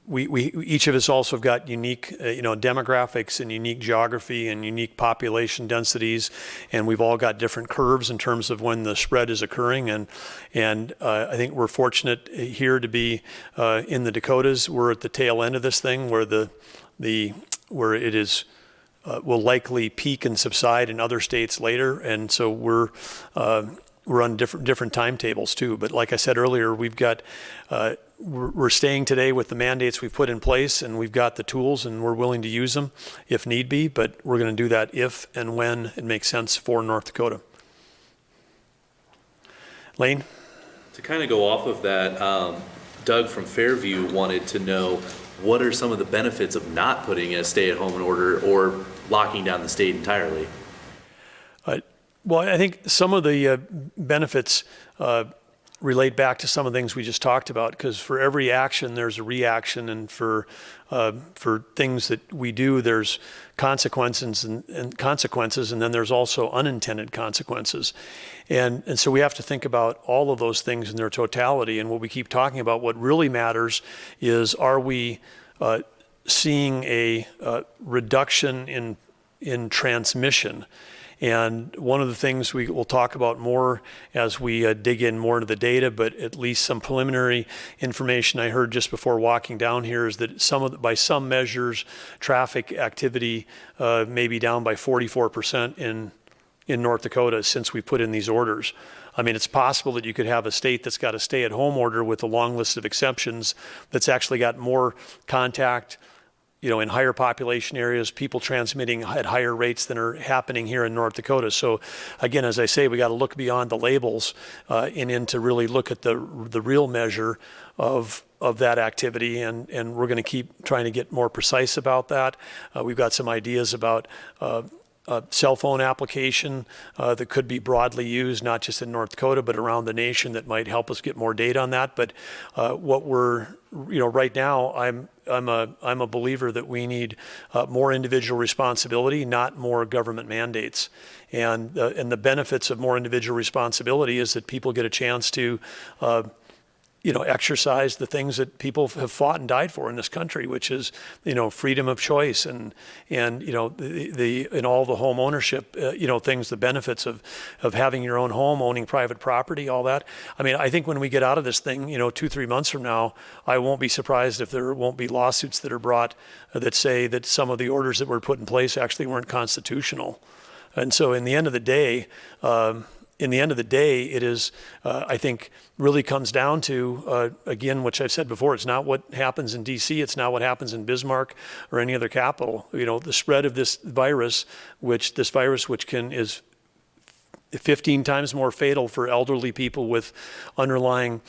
we each of us also have got unique demographics and unique geography and unique population densities, and we've all got different curves in terms of when the spread is occurring, and I think we're fortunate here to be in the Dakotas. We're at the tail end of this thing where where it is will likely peak and subside in other states later, and so we're on different timetables too. But like I said earlier, we've got we're staying today with the mandates we've put in place, and we've got the tools, and we're willing to use them if need be, but we're going to do that if and when it makes sense for North Dakota. Lane? To kind of go off of that, Doug from Fairview wanted to know what are some of the benefits of not putting a stay-at-home order or locking down the state entirely? Well, I think some of the benefits relate back to some of the things we just talked about, because for every action there's a reaction, and for things that we do there's consequences and then there's also unintended consequences, and so we have to think about all of those things in their totality. And what we keep talking about, what really matters is, are we seeing a reduction in transmission? And one of the things we will talk about more as we dig in more into the data, but at least some preliminary information I heard just before walking down here is that by some measures, traffic activity may be down by 44% in North Dakota since we put in these orders. I mean, it's possible that you could have a state that's got a stay-at-home order with a long list of exceptions that's actually got more contact in higher population areas, people transmitting at higher rates than are happening here in North Dakota. So again, as I say, we got to look beyond the labels and in to really look at the real measure of that activity, and we're going to keep trying to get more precise about that. We've got some ideas about cell phone application that could be broadly used, not just in North Dakota, but around the nation, that might help us get more data on that. But what we're, right now, I'm a believer that we need more individual responsibility, not more government mandates. And the benefits of more individual responsibility is that people get a chance to exercise the things that people have fought and died for in this country, which is, freedom of choice and and all the home ownership, things, the benefits of having your own home, owning private property, all that. I mean, I think when we get out of this thing, 2-3 months from now, I won't be surprised if there won't be lawsuits that are brought that say that some of the orders that were put in place actually weren't constitutional. And so in the end of the day, it is, I think, really comes down to, again, which I've said before, it's not what happens in D.C., it's not what happens in Bismarck or any other capital. The spread of this virus, which is 15 times more fatal for elderly people with underlying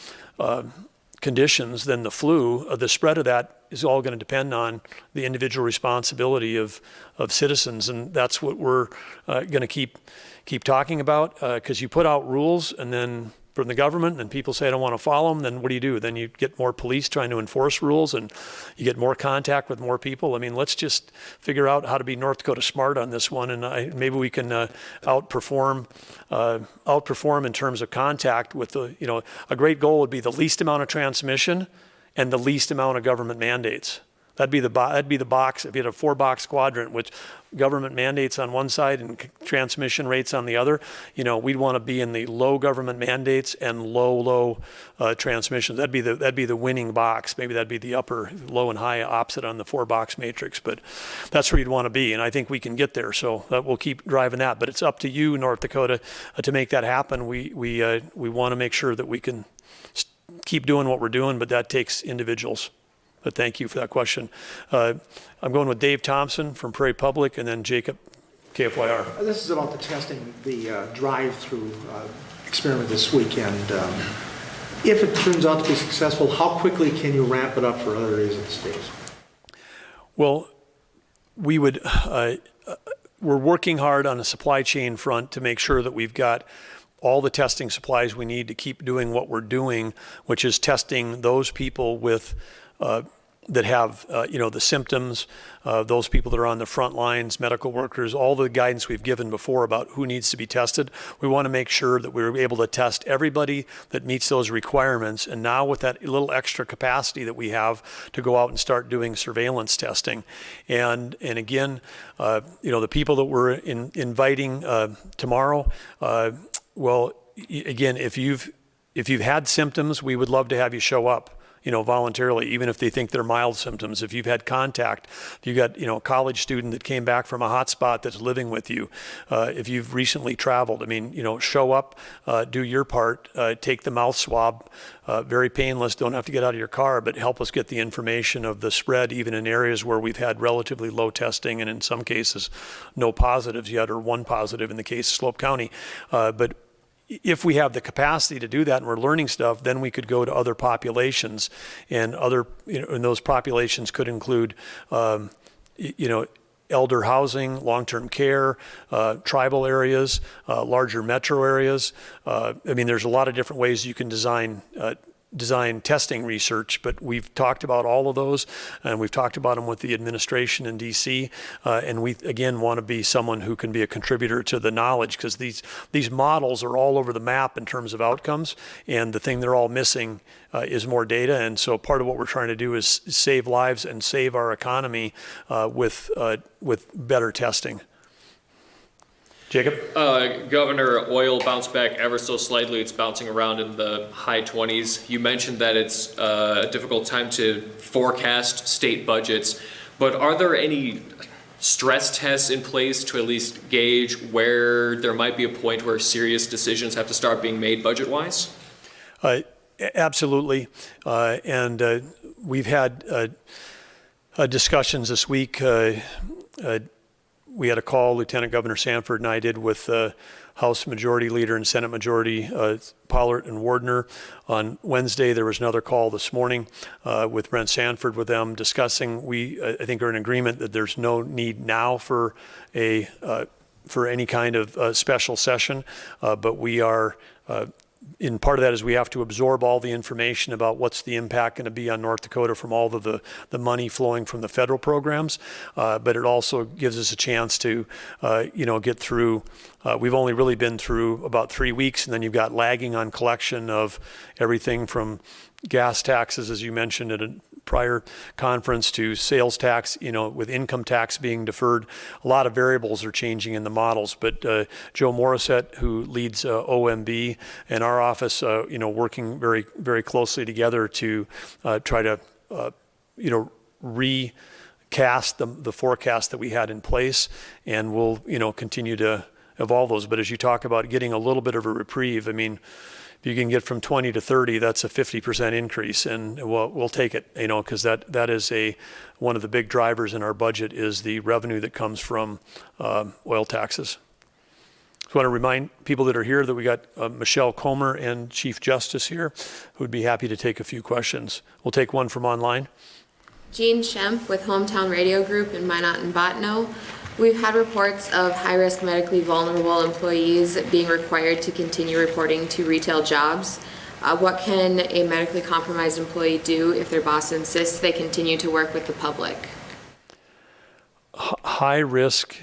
conditions than the flu, the spread of that is all going to depend on the individual responsibility of citizens, and that's what we're going to keep talking about, because you put out rules and then from the government and people say I don't want to follow them, then what do? Then you get more police trying to enforce rules and you get more contact with more people. I mean, let's just figure out how to be North Dakota smart on this one, and maybe we can outperform in terms of contact with a great goal would be the least amount of transmission and the least amount of government mandates. That'd be the box. If you had a 4-box quadrant with government mandates on one side and transmission rates on the other, we'd want to be in the low government mandates and low transmissions. That'd be the winning box. Maybe that'd be the upper, low and high opposite on the 4-box matrix. But that's where you'd want to be, and I think we can get there. So we'll keep driving that. But it's up to you, North Dakota, to make that happen. We want to make sure that we can keep doing what we're doing, but that takes individuals. But thank you for that question. I'm going with Dave Thompson from Prairie Public, and then Jacob, KFYR. This is about the testing, the drive-through experiment this weekend. If it turns out to be successful, how quickly can you ramp it up for other areas of the state? Well, we're working hard on a supply chain front to make sure that we've got all the testing supplies we need to keep doing what we're doing, which is testing those people with that have, the symptoms, those people that are on the front lines, medical workers, all the guidance we've given before about who needs to be tested. We want to make sure that we're able to test everybody that meets those requirements. And now with that little extra capacity that we have to go out and start doing surveillance testing. And again, the people that we're inviting tomorrow, well, again, if you've had symptoms, we would love to have you show up. Voluntarily, even if they think they're mild symptoms. If you've had contact, if you've got, a college student that came back from a hot spot that's living with you, if you've recently traveled, show up, do your part, take the mouth swab, very painless, don't have to get out of your car, but help us get the information of the spread, even in areas where we've had relatively low testing and in some cases no positives yet, or one positive in the case of Slope County. But if we have the capacity to do that and we're learning stuff, then we could go to other populations, and and those populations could include, elder housing, long-term care, tribal areas, larger metro areas. There's a lot of different ways you can design testing research, but we've talked about all of those, and we've talked about them with the administration in DC, and we again want to be someone who can be a contributor to the knowledge, because these models are all over the map in terms of outcomes, and the thing they're all missing is more data. And so part of what we're trying to do is save lives and save our economy with better testing. Jacob? Governor, oil bounced back ever so slightly. It's bouncing around in the high 20s. You mentioned that it's a difficult time to forecast state budgets, but are there any stress tests in place to at least gauge where there might be a point where serious decisions have to start being made budget-wise? Absolutely. And we've had discussions this week. We had a call, Lieutenant Governor Sanford and I did, with House Majority Leader and Senate Majority Pollard and Wardner. On Wednesday, there was another call this morning with Brent Sanford with them discussing. We, I think, are in agreement that there's no need now for any kind of special session, but we are in part of that is we have to absorb all the information about what's the impact going to be on North Dakota from all of the money flowing from the federal programs, but it also gives us a chance to, get through. We've only really been through about 3 weeks, and then you've got lagging on collection of everything from gas taxes, as you mentioned at a prior conference, to sales tax, with income tax being deferred. A lot of variables are changing in the models, but Joe Morissette, who leads OMB, and our office, working very, very closely together to try to, recast the forecast that we had in place, and we'll, continue to evolve those. But as you talk about getting a little bit of a reprieve, I mean, if you can get from 20 to 30, that's a 50% increase, and we'll take it, because that is one of the big drivers in our budget is the revenue that comes from oil taxes. I want to remind people that are here that we got Michelle Kommer and Chief Justice here, who would be happy to take a few questions. We'll take one from online. Jean Schemp with Hometown Radio Group in Minot and Bottineau. We've had reports of high-risk medically vulnerable employees being required to continue reporting to retail jobs. What can a medically compromised employee do if their boss insists they continue to work with the public? High-risk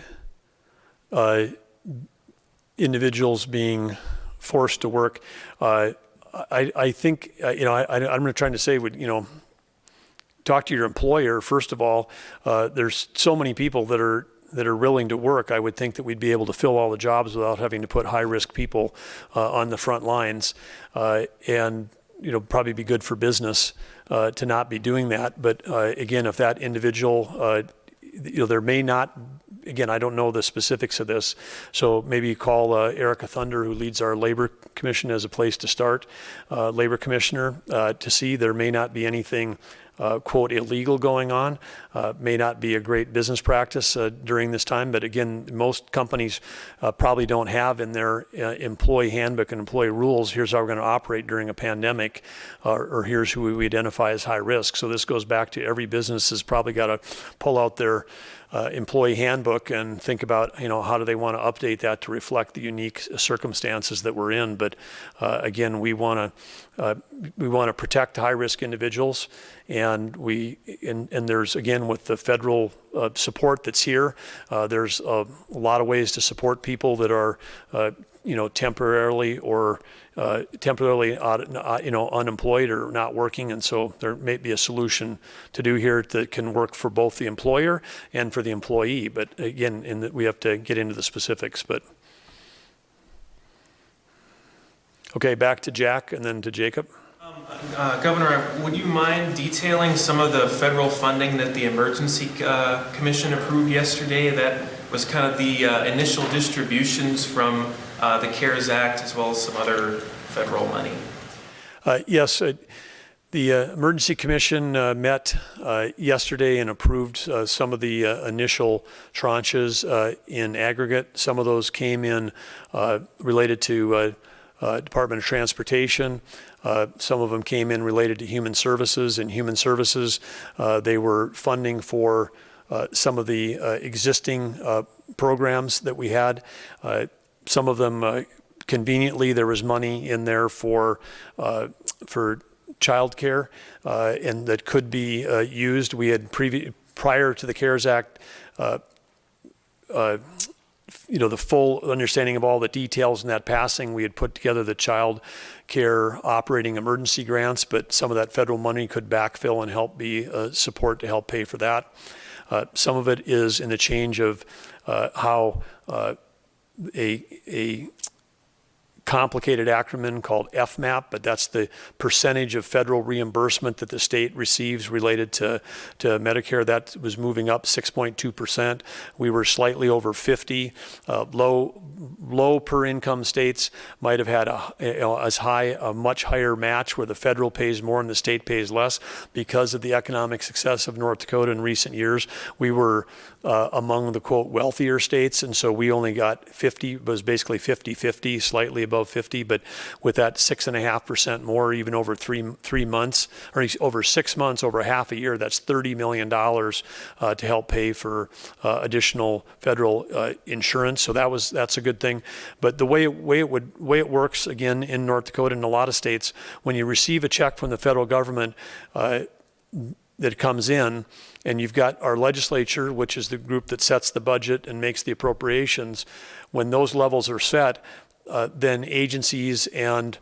individuals being forced to work. I think, I'm not trying to say, talk to your employer. First of all, there's so many people that are willing to work. I would think that we'd be able to fill all the jobs without having to put high-risk people on the front lines, and probably be good for business to not be doing that. But again, if that individual, there may not. Again, I don't know the specifics of this, so maybe call Erica Thunder, who leads our Labor Commission, as a place to start, Labor Commissioner, to see. There may not be anything quote illegal going on, may not be a great business practice during this time, but again, most companies probably don't have in their employee handbook and employee rules, here's how we're going to operate during a pandemic, or here's who we identify as high risk. So this goes back to every business has probably got to pull out their employee handbook and think about, how do they want to update that to reflect the unique circumstances that we're in. But again, we want to protect high-risk individuals, and there's, again, with the federal support that's here, there's a lot of ways to support people that are temporarily unemployed or not working, and so there may be a solution to do here that can work for both the employer and for the employee. But again, we have to get into the specifics. But okay, back to Jack and then to Jacob. Governor, would you mind detailing some of the federal funding that the Emergency Commission approved yesterday? That was kind of the initial distributions from the CARES Act, as well as some other federal money. Yes, the Emergency Commission met yesterday and approved some of the initial tranches in aggregate. Some of those came in related to Department of Transportation. Some of them came in related to Human Services. In Human Services, they were funding for some of the existing programs that we had. Some of them, conveniently, there was money in there for childcare, and that could be used. We had prior to the CARES Act, the full understanding of all the details in that passing. We had put together the child care operating emergency grants, but some of that federal money could backfill and help be support to help pay for that. Some of it is in the change of how a complicated acronym called FMAP, but that's the percentage of federal reimbursement that the state receives related to Medicare. That was moving up 6.2%. We were slightly over 50. Low per income states might have had a much higher match where the federal pays more and the state pays less. Because of the economic success of North Dakota in recent years, we were among the quote wealthier states, and so we only got 50, it was basically 50-50, slightly above 50, but with that 6.5% more, even over three months, or over 6 months, over half a year, that's $30 million to help pay for additional federal insurance. So that's a good thing. But the way it works again in North Dakota and a lot of states, when you receive a check from the federal government that comes in, and you've got our legislature, which is the group that sets the budget and makes the appropriations. When those levels are set, then agencies and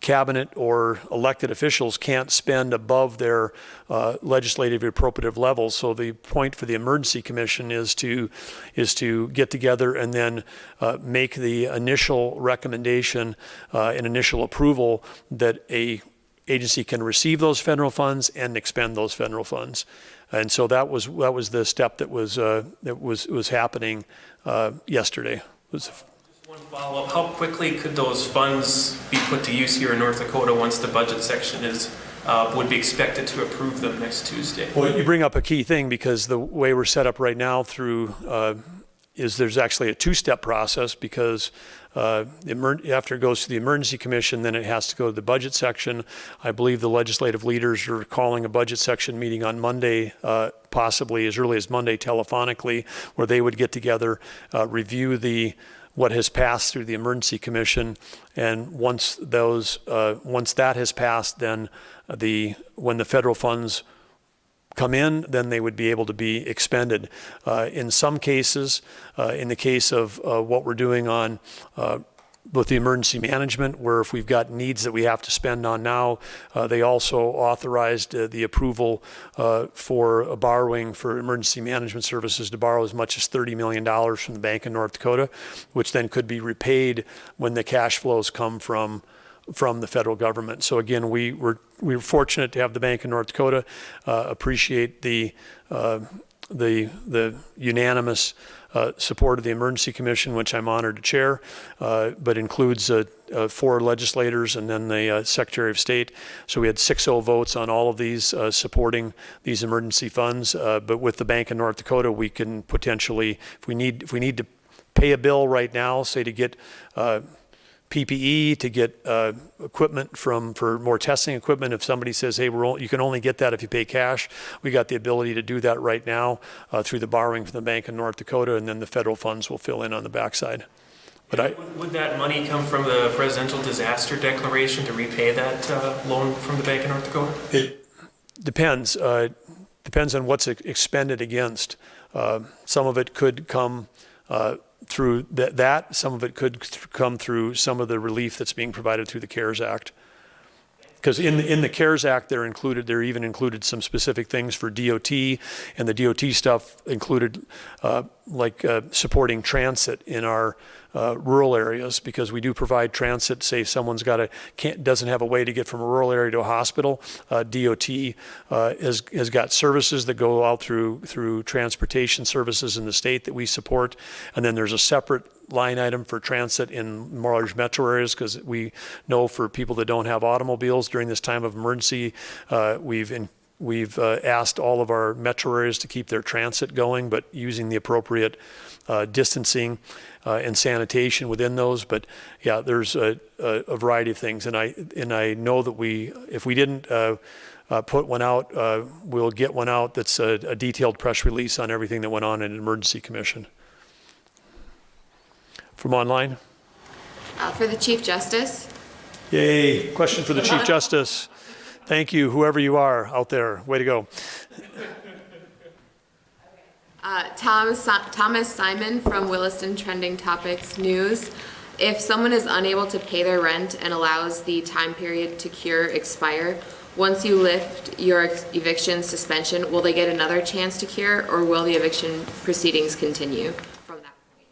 cabinet or elected officials can't spend above their legislative appropriative levels. So the point for the Emergency Commission is to get together and then make the initial recommendation and initial approval that a agency can receive those federal funds and expend those federal funds. And so that was the step that was happening yesterday. One follow-up, how quickly could those funds be put to use here in North Dakota once the budget section would be expected to approve them next Tuesday? Well, you bring up a key thing, because the way we're set up right now is there's actually a two-step process, because after it goes to the Emergency Commission, then it has to go to the budget section. I believe the legislative leaders are calling a budget section meeting on Monday, possibly as early as Monday telephonically, where they would get together, review what has passed through the Emergency Commission, and once that has passed, then when the federal funds come in, then they would be able to be expended. In some cases, in the case of what we're doing on with the emergency management, where if we've got needs that we have to spend on now, they also authorized the approval for a borrowing for emergency management services to borrow as much as $30 million from the Bank of North Dakota, which then could be repaid when the cash flows come from the federal government. So again, we were fortunate to have the Bank of North Dakota appreciate the unanimous support of the Emergency Commission, which I'm honored to chair, but includes 4 legislators and then the Secretary of State. So we had 6-0 votes on all of these supporting these emergency funds. But with the Bank of North Dakota, we can potentially, if we need to pay a bill right now, say to get PPE, to get equipment for more testing equipment. If somebody says, hey, you can only get that if you pay cash, we got the ability to do that right now through the borrowing from the Bank of North Dakota, and then the federal funds will fill in on the backside. But would that money come from the presidential disaster declaration to repay that loan from the Bank of North Dakota? It depends. Depends on what's expended against. Some of it could come through that, some of it could come through some of the relief that's being provided through the CARES Act. Because in the CARES Act, they're even included some specific things for DOT, and the DOT stuff included supporting transit in our rural areas, because we do provide transit. Say someone's doesn't have a way to get from a rural area to a hospital, DOT has got services that go out through transportation services in the state that we support, and then there's a separate line item for transit in large metro areas, because we know for people that don't have automobiles during this time of emergency, we've asked all of our metro areas to keep their transit going, but using the appropriate distancing and sanitation within those. But yeah, there's a variety of things, and I know that if we didn't put one out, we'll get one out that's a detailed press release on everything that went on in an Emergency Commission. From online? For the Chief Justice. Yay, question for the Chief Justice. Thank you, whoever you are out there. Way to go. Thomas Simon from Williston Trending Topics News. If someone is unable to pay their rent and allows the time period to cure expire, once you lift your eviction suspension, will they get another chance to cure, or will the eviction proceedings continue from that point?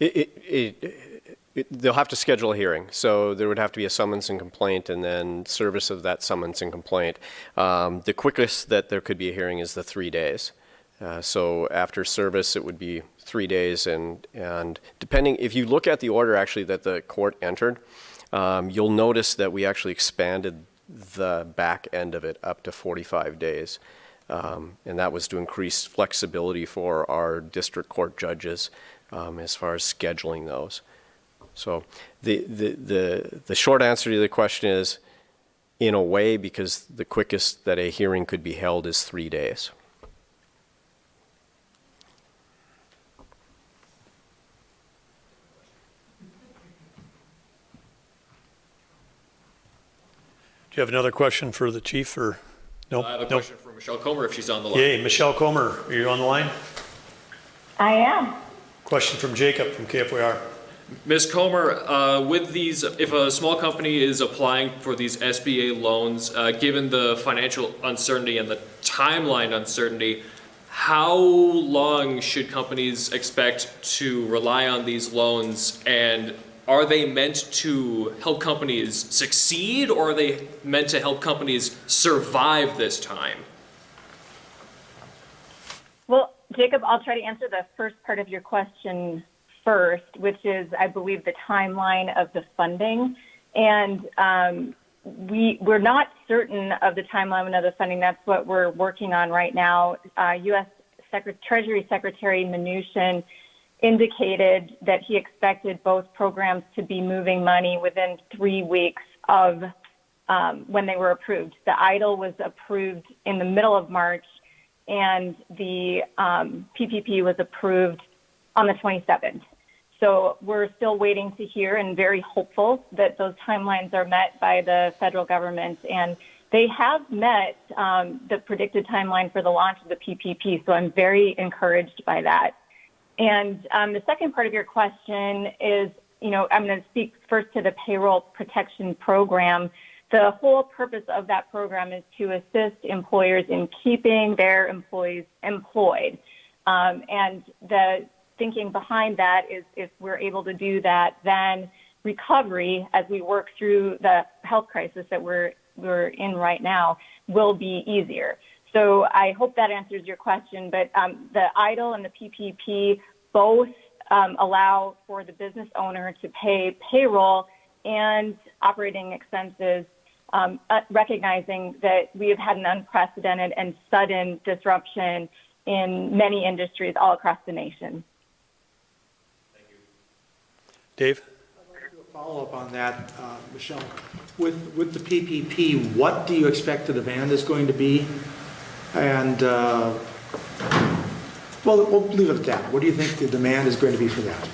They'll have to schedule a hearing, so there would have to be a summons and complaint and then service of that summons and complaint. The quickest that there could be a hearing is the 3 days. So after service, it would be 3 days, and depending, if you look at the order actually that the court entered, you'll notice that we actually expanded the back end of it up to 45 days. And that was to increase flexibility for our district court judges as far as scheduling those. So the short answer to the question is, in a way, because the quickest that a hearing could be held is 3 days. Do you have another question for the chief, or no? I have a No. question for Michelle Kommer if she's on the line. Yay, Michelle Kommer, are you on the line? I am. Question from Jacob from KFYR. Ms. Kommer, with these, if a small company is applying for these SBA loans, given the financial uncertainty and the timeline uncertainty, how long should companies expect to rely on these loans, and are they meant to help companies succeed, or are they meant to help companies survive this time? Well, Jacob, I'll try to answer the first part of your question first, which is, I believe, the timeline of the funding. And we're not certain of the timeline of the funding. That's what we're working on right now. U.S. Treasury Secretary Mnuchin indicated that he expected both programs to be moving money within 3 weeks of when they were approved. The EIDL was approved in the middle of March, and the PPP was approved on the 27th. So we're still waiting to hear and very hopeful that those timelines are met by the federal government. And they have met the predicted timeline for the launch of the PPP. So I'm very encouraged by that. And the second part of your question is, I'm going to speak first to the Payroll Protection Program. The whole purpose of that program is to assist employers in keeping their employees employed. And the thinking behind that is, if we're able to do that, then recovery, as we work through the health crisis that we're in right now, will be easier. So I hope that answers your question. But the EIDL and the PPP both allow for the business owner to pay payroll and operating expenses, recognizing that we have had an unprecedented and sudden disruption in many industries all across the nation. Dave? I'd like to do a follow-up on that, Michelle. With the PPP, what do you expect the demand is going to be? And, well, we'll leave it at that. What do you think the demand is going to be for that?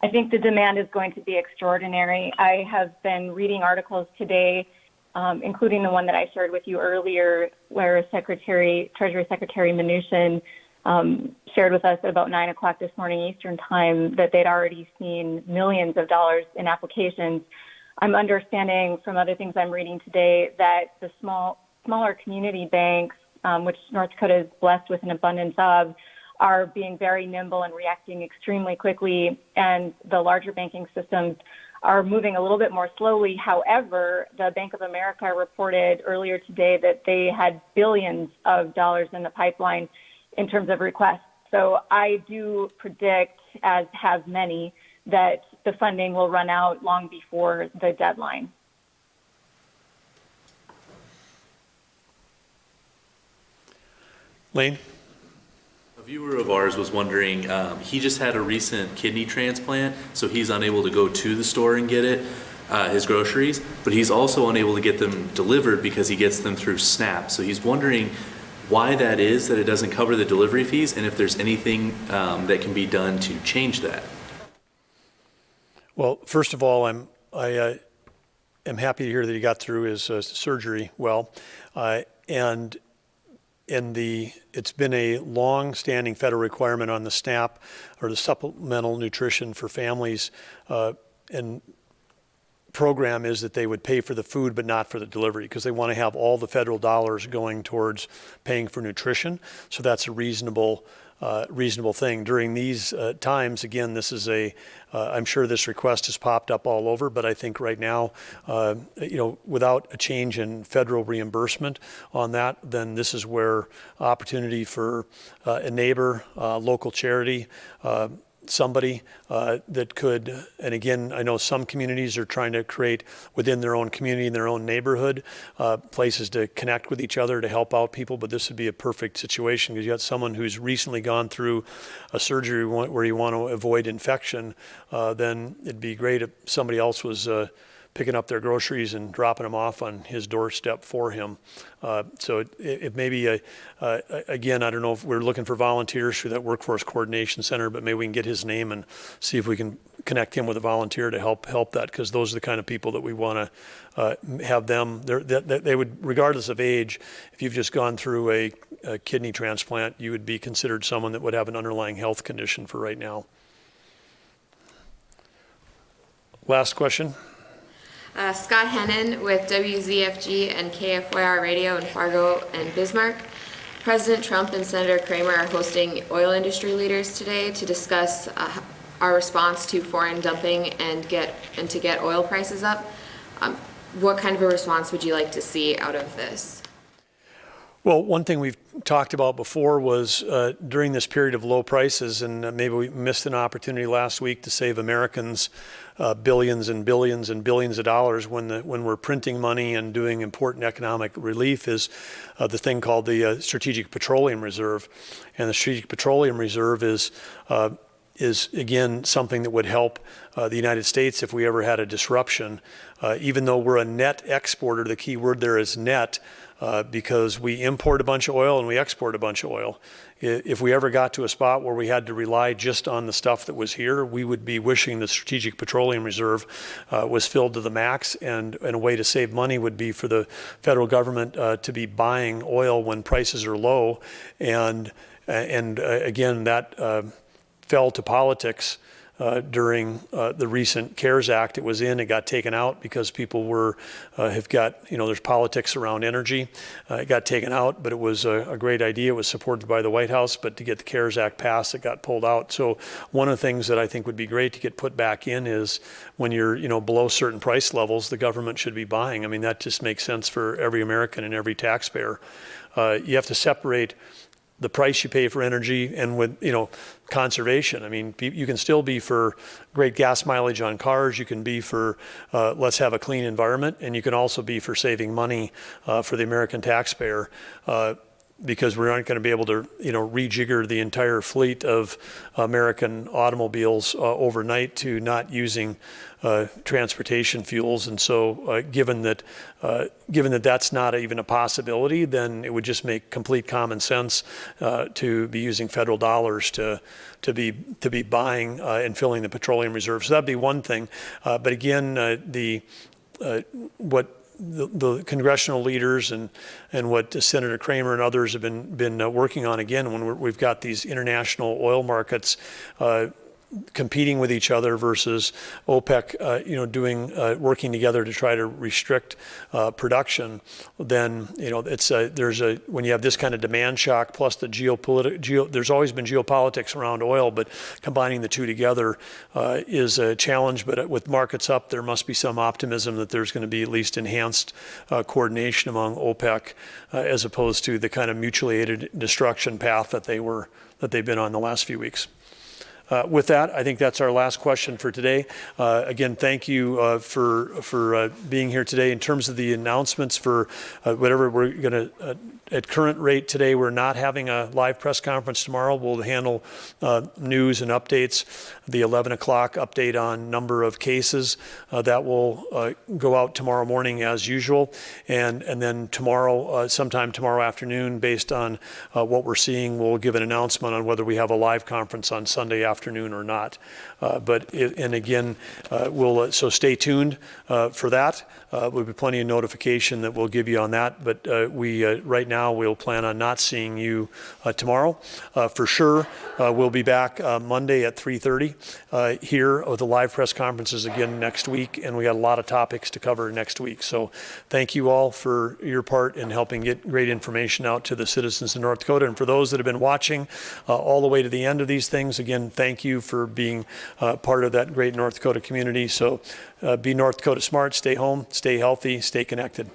I think the demand is going to be extraordinary. I have been reading articles today, including the one that I shared with you earlier, where Treasury Secretary Mnuchin shared with us at about 9 o'clock this morning Eastern time that they'd already seen millions of dollars in applications. I'm understanding from other things I'm reading today that the smaller community banks, which North Dakota is blessed with an abundance of, are being very nimble and reacting extremely quickly, and the larger banking systems are moving a little bit more slowly. However, the Bank of America reported earlier today that they had billions of dollars in the pipeline in terms of requests. So I do predict, as have many, that the funding will run out long before the deadline. Lane? A viewer of ours was wondering, he just had a recent kidney transplant, so he's unable to go to the store and get it, his groceries, but he's also unable to get them delivered because he gets them through SNAP. So he's wondering why that is, that it doesn't cover the delivery fees, and if there's anything that can be done to change that. Well, first of all, I am happy to hear that he got through his surgery well, and it's been a long-standing federal requirement on the SNAP, or the Supplemental Nutrition for Families, and program is that they would pay for the food but not for the delivery, because they want to have all the federal dollars going towards paying for nutrition. So that's a reasonable reasonable thing. During these times, again, this is I'm sure this request has popped up all over, but I think right now, without a change in federal reimbursement on that, then this is where opportunity for a neighbor, local charity, somebody that could, and again, I know some communities are trying to create within their own community, in their own neighborhood, places to connect with each other to help out people, but this would be a perfect situation because you got someone who's recently gone through a surgery where you want to avoid infection, then it'd be great if somebody else was picking up their groceries and dropping them off on his doorstep for him. So it may be, again, I don't know if we're looking for volunteers through that Workforce Coordination Center, but maybe we can get his name and see if we can connect him with a volunteer to help that, because those are the kind of people that we want to have them. They would, regardless of age, if you've just gone through a kidney transplant, you would be considered someone that would have an underlying health condition for right now. Last question. Scott Hennon with WZFG and KFYR Radio in Fargo and Bismarck. President Trump and Senator Kramer are hosting oil industry leaders today to discuss our response to foreign dumping and to get oil prices up. What kind of a response would you like to see out of this? Well, one thing we've talked about before was during this period of low prices, and maybe we missed an opportunity last week to save Americans billions and billions and billions of dollars when we're printing money and doing important economic relief, is the thing called the Strategic Petroleum Reserve. And the Strategic Petroleum Reserve is again something that would help the United States if we ever had a disruption. Even though we're a net exporter, the key word there is net, because we import a bunch of oil and we export a bunch of oil. If we ever got to a spot where we had to rely just on the stuff that was here, we would be wishing the Strategic Petroleum Reserve was filled to the max, and a way to save money would be for the federal government to be buying oil when prices are low. And again, that fell to politics during the recent CARES Act. It was in, it got taken out because people have got, there's politics around energy. It got taken out, but it was a great idea. It was supported by the White House, but to get the CARES Act passed, it got pulled out. So one of the things that I think would be great to get put back in is when you're, below certain price levels, the government should be buying. I mean, that just makes sense for every American and every taxpayer. You have to separate the price you pay for energy and with, conservation. I mean, you can still be for great gas mileage on cars. You can be for let's have a clean environment, and you can also be for saving money for the American taxpayer. Because we aren't going to be able to, rejigger the entire fleet of American automobiles overnight to not using transportation fuels. And so given that that's not even a possibility, then it would just make complete common sense to be using federal dollars to be buying and filling the petroleum reserve. So that'd be one thing. But again, what the congressional leaders and what Senator Kramer and others have been working on, again, when we've got these international oil markets competing with each other versus OPEC, working together to try to restrict production, then when you have this kind of demand shock plus the there's always been geopolitics around oil, but combining the two together is a challenge. But with markets up, there must be some optimism that there's going to be at least enhanced coordination among OPEC as opposed to the kind of mutually aided destruction path that they've been on the last few weeks. With that, I think that's our last question for today. Again, thank you for being here today. In terms of the announcements for whatever we're going to, at current rate today, we're not having a live press conference tomorrow. We'll handle news and updates. The 11 o'clock update on number of cases that will go out tomorrow morning as usual. And then tomorrow, sometime tomorrow afternoon, based on what we're seeing, we'll give an announcement on whether we have a live conference on Sunday afternoon or not. And again, so stay tuned for that. There'll be plenty of notification that we'll give you on that, but right now we'll plan on not seeing you tomorrow. For sure, we'll be back Monday at 3:30 here with the live press conferences again next week, and we got a lot of topics to cover next week. So thank you all for your part in helping get great information out to the citizens of North Dakota. And for those that have been watching all the way to the end of these things, again, thank you for being part of that great North Dakota community. So be North Dakota smart, stay home, stay healthy, stay connected.